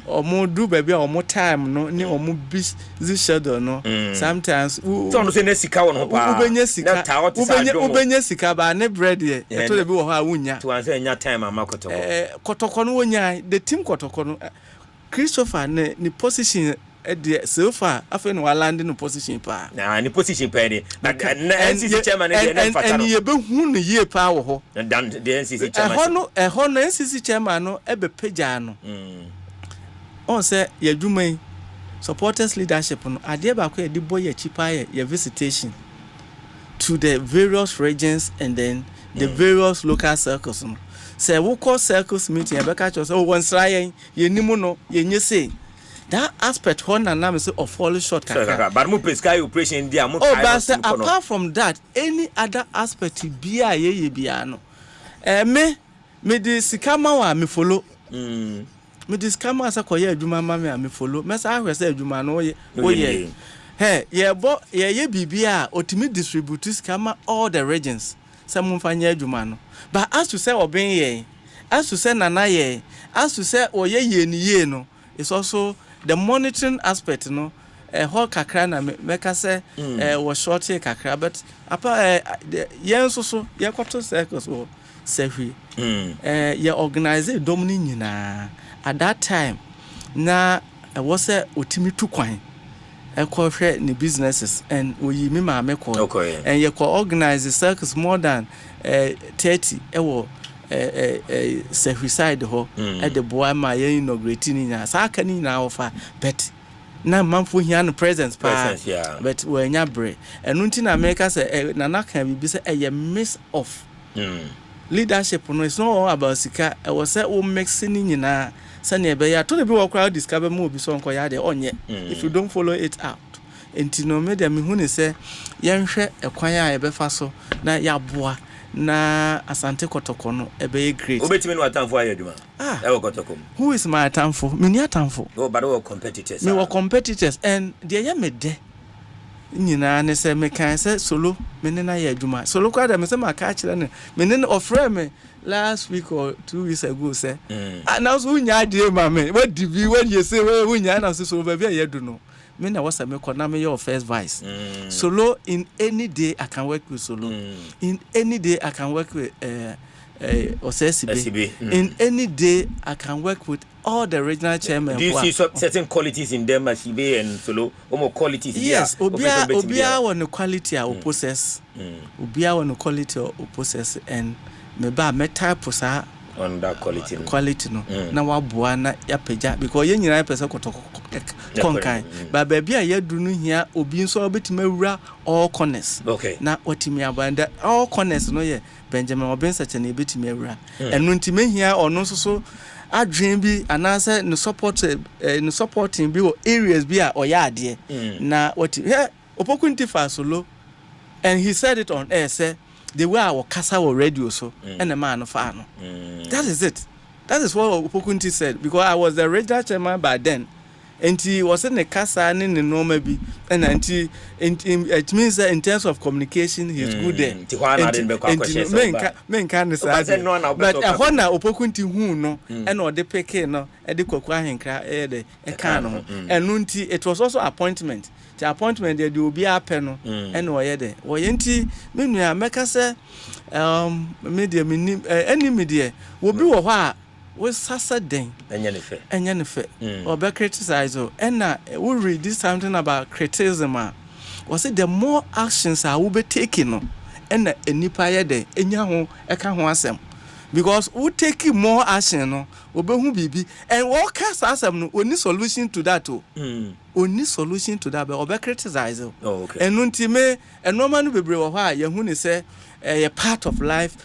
omo do ba bia omo time no ni omo busy schedule no sometimes so no say na sika won ho pa ubenya sika ba ne bread ye to le bi wo ha wunya to answer nya time ama Kotoko no wonya the team Kotoko no Christopher ni position so far after no land no position pa na ni position pa ni na NCC chairman dey na fataro and ye be hu no ye pa wo ho dan the NCC chairman ho no NCC chairman no e be pagya no on say ye dwuman supporters leadership no ade ba ko ye di boy ye chipa ye visitation to the various regions and then the various local circles no say we call circles meeting e be ka cho say won sra ye nimu no ye nyese that aspect one and now say of falling short but mo pesca operation dia mo but apart from that any other aspect bia ye bia no me the sikama wa me follow me the sikama asa koye adwuma ma me follow me sa ahwe say adwuma no ye ye bibia otimi distribute sikama all the regions some mfanya adwuma no but as to say Obeng ye as to say nana ye as to say oye ni ye no it's also the monitoring aspect no whole kakra na meka say was short kakra but apa yen so ye kwato circles o sehwe ye organize domini nyina at that time na was otimi tukwan hwe ni businesses and we mi ma meko and ye co organize circles more than 30 side ho at the boy my inaugurating in sa aka ni na offer but na manfo hia no presence but we nya bre enu nti na America say na na kan bi say a mix of leadership no it's not all about sika was say o mixing nyina sane be ya to be we crowd discover mo bi so nko ya de onye if you don't follow it out enti no media me hu ni say yenhwe ekwan a ye be fa so na ya boa na Asante Kotoko no ebe great. Obetimi no atamfo ayeduma. Ewo Kotoko. Who is my atamfo? Mini atamfo. Oh, but we competitors. Me were competitors and they ya me de. Nyina ne se me kan se solo me ne na ye adwuma. Solo kwa da me se ma ka kire ne. Me ne ofre me last week or 2 weeks ago say. Now so nya ade ma me. What divi when you say we nya na so solo ba bia ye do no. Me na was me kona me your first vice. Solo in any day I can work with solo. In any day I can work with SCB. In any day I can work with all the regional chairmen. Do you see certain qualities in them as SCB and solo? More qualities. Yes, obia one quality I possess. Obia one quality I possess and me ba meta posa on that quality no. Na wa boa na ya peja because ye nyina pese Kotoko konkan. Ba baby a ye du no hia obi nso obetima wura all corners. Okay. Na watimi abanda all corners no ye Benjamin Obeng Sekyere ebetimi awura. Enu ntime hia ono so adwen bi anase no supporting bi o areas bi a oya ade. Na wati opokunti fa solo and he said it on air say the way our kasa or radio so and the man of no. That is it. That is what Opokunti said because I was the regional chairman by then. And he was in the kasa and in the normal be and it means that in terms of communication he's good there. Men can say but ahona Opokunti hu no and or the peke no e de kwakwa henkra e kan no and nti it was also appointment. The appointment there will be a pen and why there. Why ain't me make us media any media will be a we sasa den enyenefe or be criticize and we read this something about criticism was it the more actions are will be taken and nipa ye de enya ho eka ho asem because we take more action no obehu bibi and what cast asem no only solution to that only solution to that but obe criticize okay and untime and normal no bebre wo ha ye hu ni say a part of life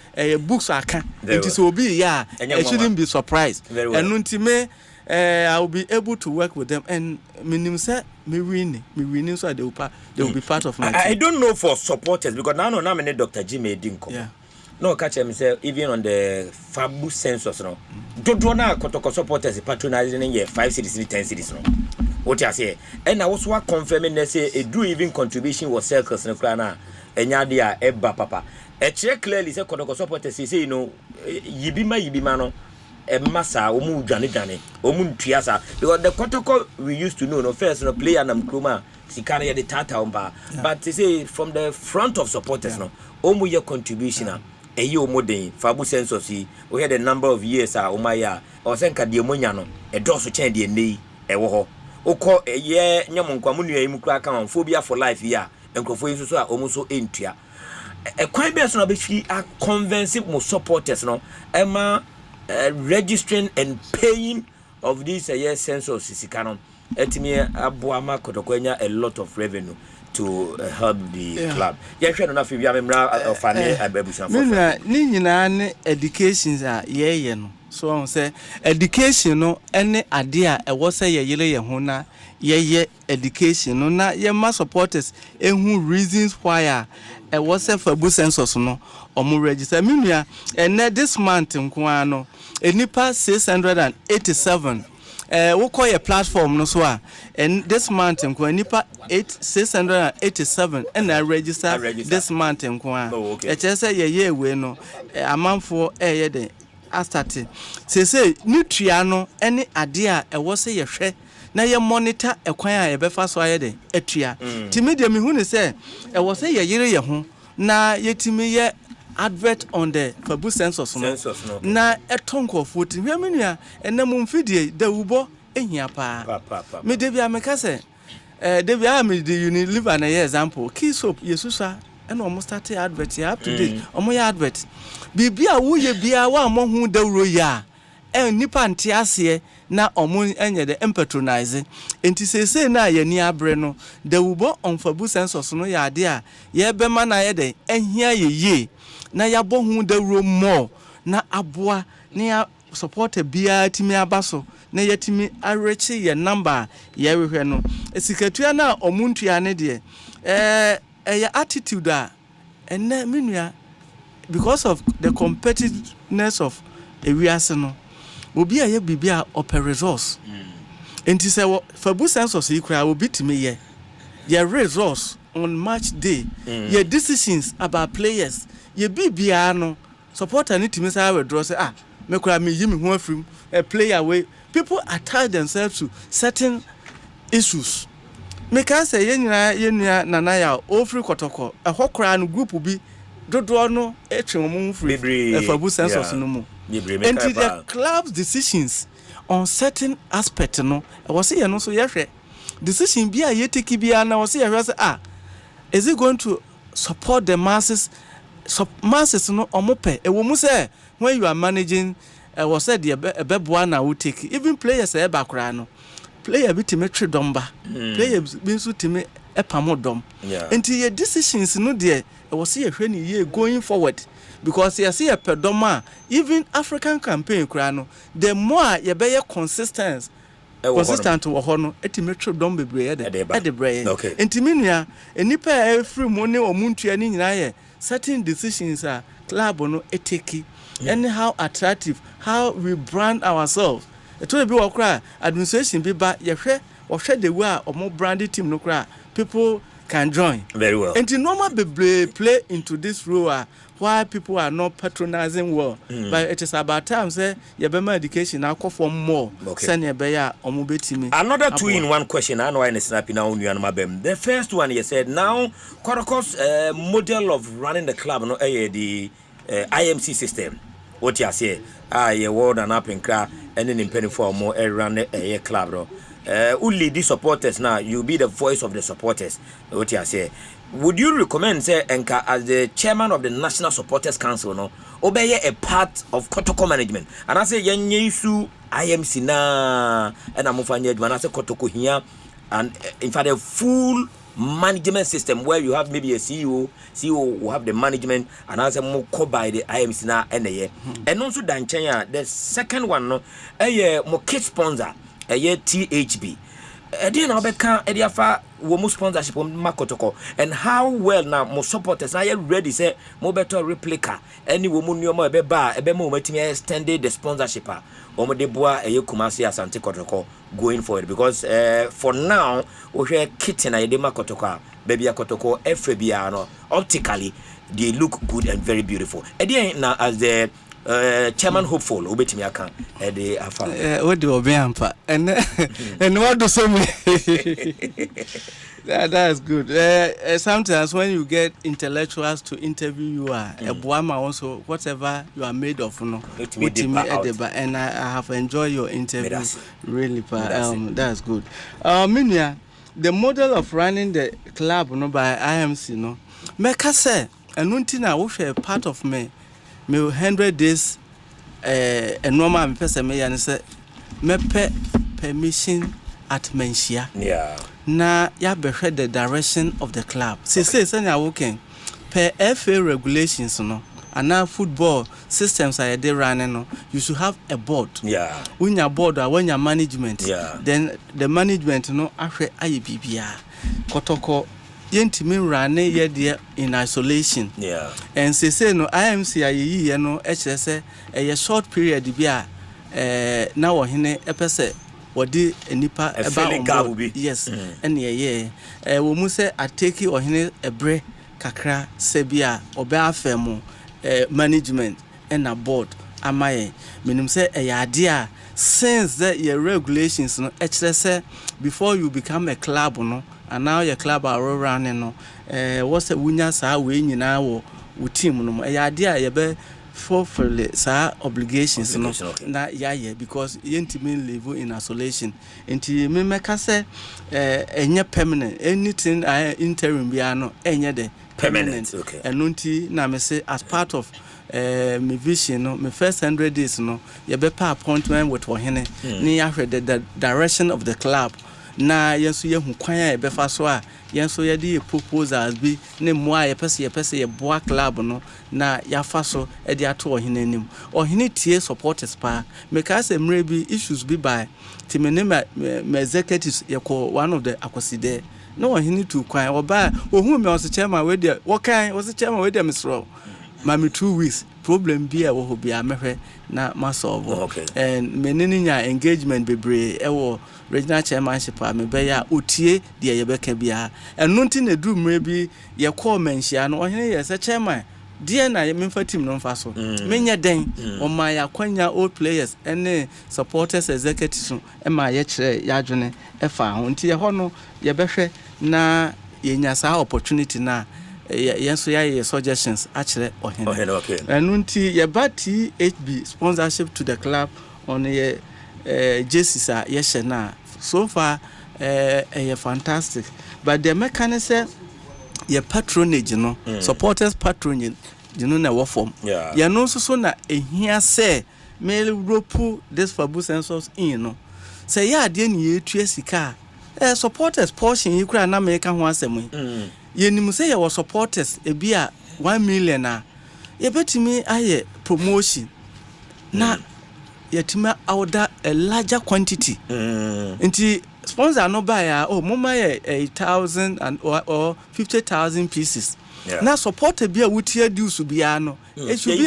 books are can it is obi I shouldn't be surprised and untime I will be able to work with them and minim say me winning so they will be part of my team. I don't know for supporters because now no many Dr. Jimmy Dinko. Yeah. No catch him say even on the Fabu census no. Don't na Kotoko supporters patronizing in 5 cities 10 cities no. What you say? And I was what confirming they say a do even contribution was circles no krana enya dia eba papa. E check clearly say Kotoko supporters say you know yibima no massa omu dwane omu ntuasa because the Kotoko we used to know no first no player na mkroma sikana ya the tata omba but they say from the front of supporters no omu ye contribution eyi omodin fabu census we had the number of years omaya o senka de monya no e doso chen de nei e wo ho ukọ ye nyamonkwa mu nua mu kura kan phobia for life ya enkrofo yi so omu so entua e kwan be so na be fi a convince mo supporters no ema registering and paying of this year census sikano etimi aboama Kotoko nya a lot of revenue to help the club. Yeah, sure enough we are memra of an abebusan for. Ni nyina ne education a ye no. So on say education no any idea e wo say ye yele ye ho na ye education no na ye ma supporters ehun reasons why e wo say for bu census no omo register minua and this month nko no enipa 687 we call a platform no so and this month nko enipa 687 and I register this month nko e say ye we no amanfo ye den Asante say nutria no any idea e wo say ye hwe na ye monitor ekwan a ye befa so aye den atua timidie me hu ne say e wo say ye yire ye ho na yetimi ye advert on the Fabu census no na etonko foti hwemnua enam mfidie dawubo ehia pa me debia me ka say debia me the Unilever na ye example key soap yesusa and almost started advert up to date omo ya advert bibia wo ye bia wa mo hu dawro ya nipa nte ase na omo enye de patronize enti sese na ye ni abre no dawubo on Fabu census no ya ade a ye be ma na ye de ehia ye na ya bo hu dawro mo na aboa na ya support bia timi abaso na yetimi arechi ye number ye wehwe no esikatua na omuntua ne de ya attitude a enne menua because of the competitiveness of ewiase no obi a ye bibia oper resource enti say for bu census ikra obi timi ye resource on match day your decisions about players ye bibia no supporter need to say withdraw say me kura me yi me ho afrim a player way people attach themselves to certain issues me can say yenua nana ya ofri Kotoko a hokra no group bi dodo no etwe mo free for bu census no mu and the club's decisions on certain aspect no was say no so yehwe decision bi a yeteki bia na was say yehwe say is it going to support the masses no omope e wo mu say when you are managing was said the beboa na wo take even players e ba kra no player bi time twe domba players bi so time epamo dom until your decisions no there was say yehwe ni ye going forward because you see a pedoma even African campaign kra no the more you be consistent to hono etimetro dom bebre e de bre entiminua enipa every money omuntua ni nyina ye certain decisions are club no eteki and how attractive how we brand ourselves it will be okra administration be ba ye hwe the way omo branded team no kra people can join very well and the normal bebre play into this role why people are not patronizing well but it is about time say you be my education now call for more send you be ya omo betimi. Another 2-in-1 question I know I snapping now on mabem. The first one you said now Kotoko's model of running the club no the IMC system what you say ye word and up in car and then in penny for more run a club no only the supporters now you be the voice of the supporters what you say. Would you recommend say Enka as the chairman of the National Supporters Council no obey a part of Kotoko management and I say yenye su IMC na and amufanye man I say Kotoko here and in fact a full management system where you have maybe a CEO will have the management and as a more by the IMC na and also danchenya the second one no more kit sponsor THB then Obeka Ediafa womu sponsorship on Kotoko and how well now more supporters are you ready say more better replica any woman new more beba ebemo metimi extended the sponsorship omo de boa Kumasi Asante Kotoko going forward because for now we hear kitten na Edema Kotoko baby Kotoko FBA no optically they look good and very beautiful again now as the chairman hopeful obetimi aka the afa what do obiampa and what do so me that's good sometimes when you get intellectuals to interview you a boama also whatever you are made of no and I have enjoyed your interview really that's good minia the model of running the club no by IMC no meka say enunti na wo hwe part of me 100 days normal me pese me yan say me permission at mensia na ya behwe the direction of the club say na working per FA regulations no and now football systems are they running no you should have a board when your board or when your management then the management no ahwe aye bibia Kotoko yentimi rane ye de in isolation and say no IMC ayi no ehse a short period bia na wo hene epese wodi enipa eba yes and wo mu say ateki o hene ebre kakra se bia obe afemu management and a board amaye minim say ade a since the your regulations no ehse before you become a club no and now your club are running no what's a winya sa we nyina wo team no ade a ye be fulfill sa obligations no na because yentimi live in isolation enti me meka say enye permanent anything interim bia no enye de permanent and nti na me say as part of my vision no my first 100 days no ye be pa appointment with ohene ni yahwe the direction of the club na yenso ye hu kwan a ebefa so a yenso ye de proposals bi ne moa ye pese ye boa club no na ya fa so e de ato ohene anim ohene tie supporters pa make us emre bi issues bi by timene me executives ye ko one of the akwaside no ohene tu kwan oba ohun me was chairman we de wo kan was chairman we de misro mami 2 weeks problem bi a wo ho bia mehwe na ma solve. Okay. And menini nya engagement bebre ewo regional chairmanship a me be ya otie de ye beka bia eno nti na du mre bi ye call menhia no ohene ye se chairman de na ye memfa team no mfa so menya den o ma ya kwanya all players ene supporters executives no e ma ye kire ya adwene e fa ho nti ye ho no ye behwe na ye nya sa opportunity na yenso ya suggestions akire ohene. Okay. Eno nti ye ba THB sponsorship to the club on ye Jesus yes na so far fantastic, but the mechanism your patronage no supporters patronage you know na what form you know so na ehia say me rope this for boost sensors in no say ya de na ye tua sika supporters portion you kra na me ka ho asem ye nim say your supporters e bia 1 million a ye betimi aye promotion na yetima order a larger quantity nti sponsor no buy mama 1,000 and or 50,000 pieces na support bia wutia dues bia no it should be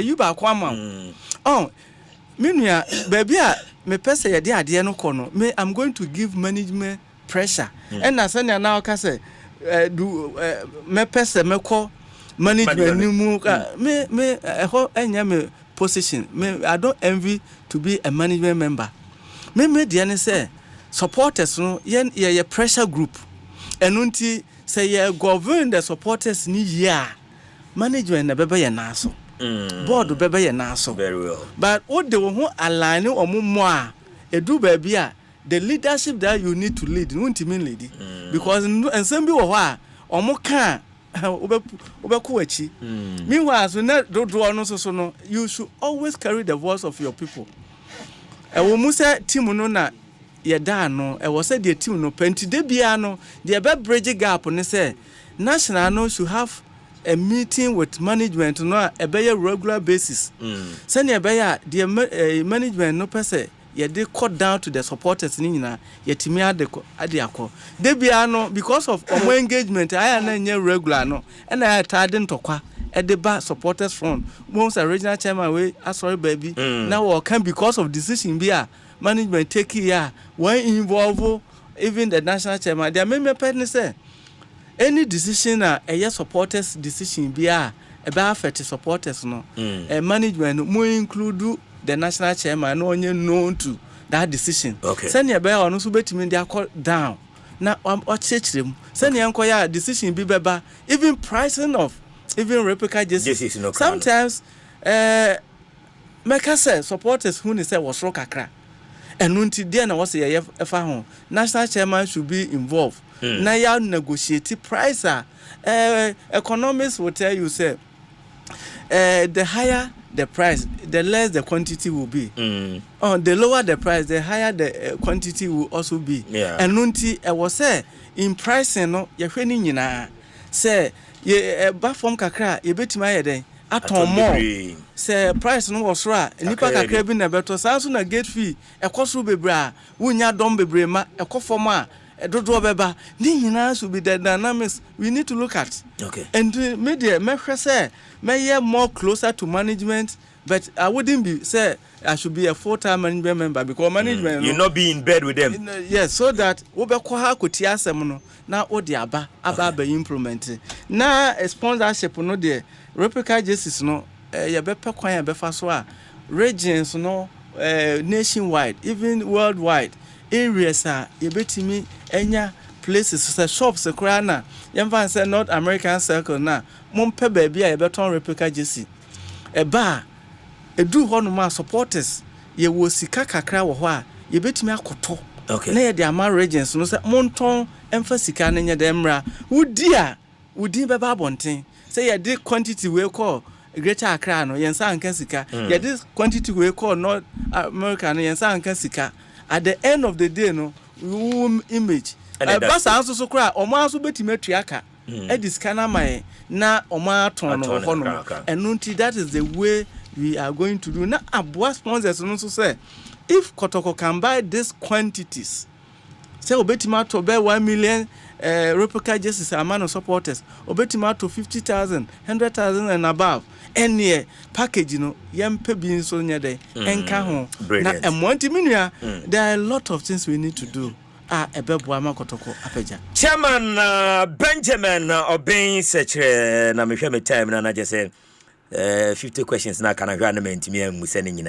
you ba kwama menua baby a me pese ye de ade no kono me I'm going to give management pressure and na say na o ka say do me pese me call management ni mu me ho enya me position me I don't envy to be a management member me dey say supporters no ye pressure group enunti say ye govern the supporters ni year management na bebe ye na so board bebe ye na so very well, but what they won align omumo a edu ba bia the leadership that you need to lead won't mean lead because ensem bi wo ho a omo kan obeku achi meanwhile so na do no so no you should always carry the voice of your people wo mu say team no na ye da no wo say the team no penti de bia no the be bridge gap ne say national no should have a meeting with management no a be regular basis say ne be ya the management no pese ye dey cut down to the supporters ni nyina ye timi ade akọ de bia no because of omo engagement aya na nye regular no na ya tade ntokwa e dey ba supporters front most original chairman we sorry baby now we can because of decision bia management take here when involve even the national chairman there may me say any decision supporters decision bia e ba affect supporters no management mo include the national chairman no onye known to that decision send your bear on so betimi dey down na o chechirem send your enkoya decision bi beba even pricing of even replica just no sometimes make us say supporters who ni say was rock kakra enunti there na was ye efa ho national chairman should be involved na ya negotiate price economists will tell you say the higher the price, the less the quantity will be. The lower the price, the higher the quantity will also be. And nunti was say in pricing no ye hweni nyina say ye ba form kakra ye betima ye den aton more say price no was ra nipa kakra bi na beto sanso na gate fee ekoso bebra wunya dom bebre ma ekofom a dodo beba ni nyina should be the dynamics we need to look at. And media me say may more closer to management, but I wouldn't be say I should be a full-time management member because management you not be in bed with them. Yes, so that obekwa ha kotia asem no na odi aba be implement na sponsorship no de replica jerseys no ye bepe kwan ye befa so a regions no nationwide even worldwide areas ye betimi enya places so shops kra na yemfa say North American circle na mompe baby a beton replica jersey eba edu ho no ma supporters ye wo sika kakra wo ho a ye betimi akoto na ye de ama regions no say monton emfa sika na nya de mra wudi beba bonten say ye de quantity we call Greater Accra no yensa anka sika ye de quantity we call North America no yensa anka sika at the end of the day no image basa anso so kra omo anso betime tuaka ediskana mai na omo aton no ho no enunti that is the way we are going to do na aboa sponsors no so say if Kotoko can buy these quantities say obetime to buy 1 million replica jerseys among supporters obetima to 50,000 100,000 and above any package yempe bi so nya dey enka ho na emonti minua there are a lot of things we need to do ebebo ama Kotoko apeja chairman Benjamin Obeng Sekyere na mehwe me time na just say 50 questions na kana hwa na mentimi amu se ne nyina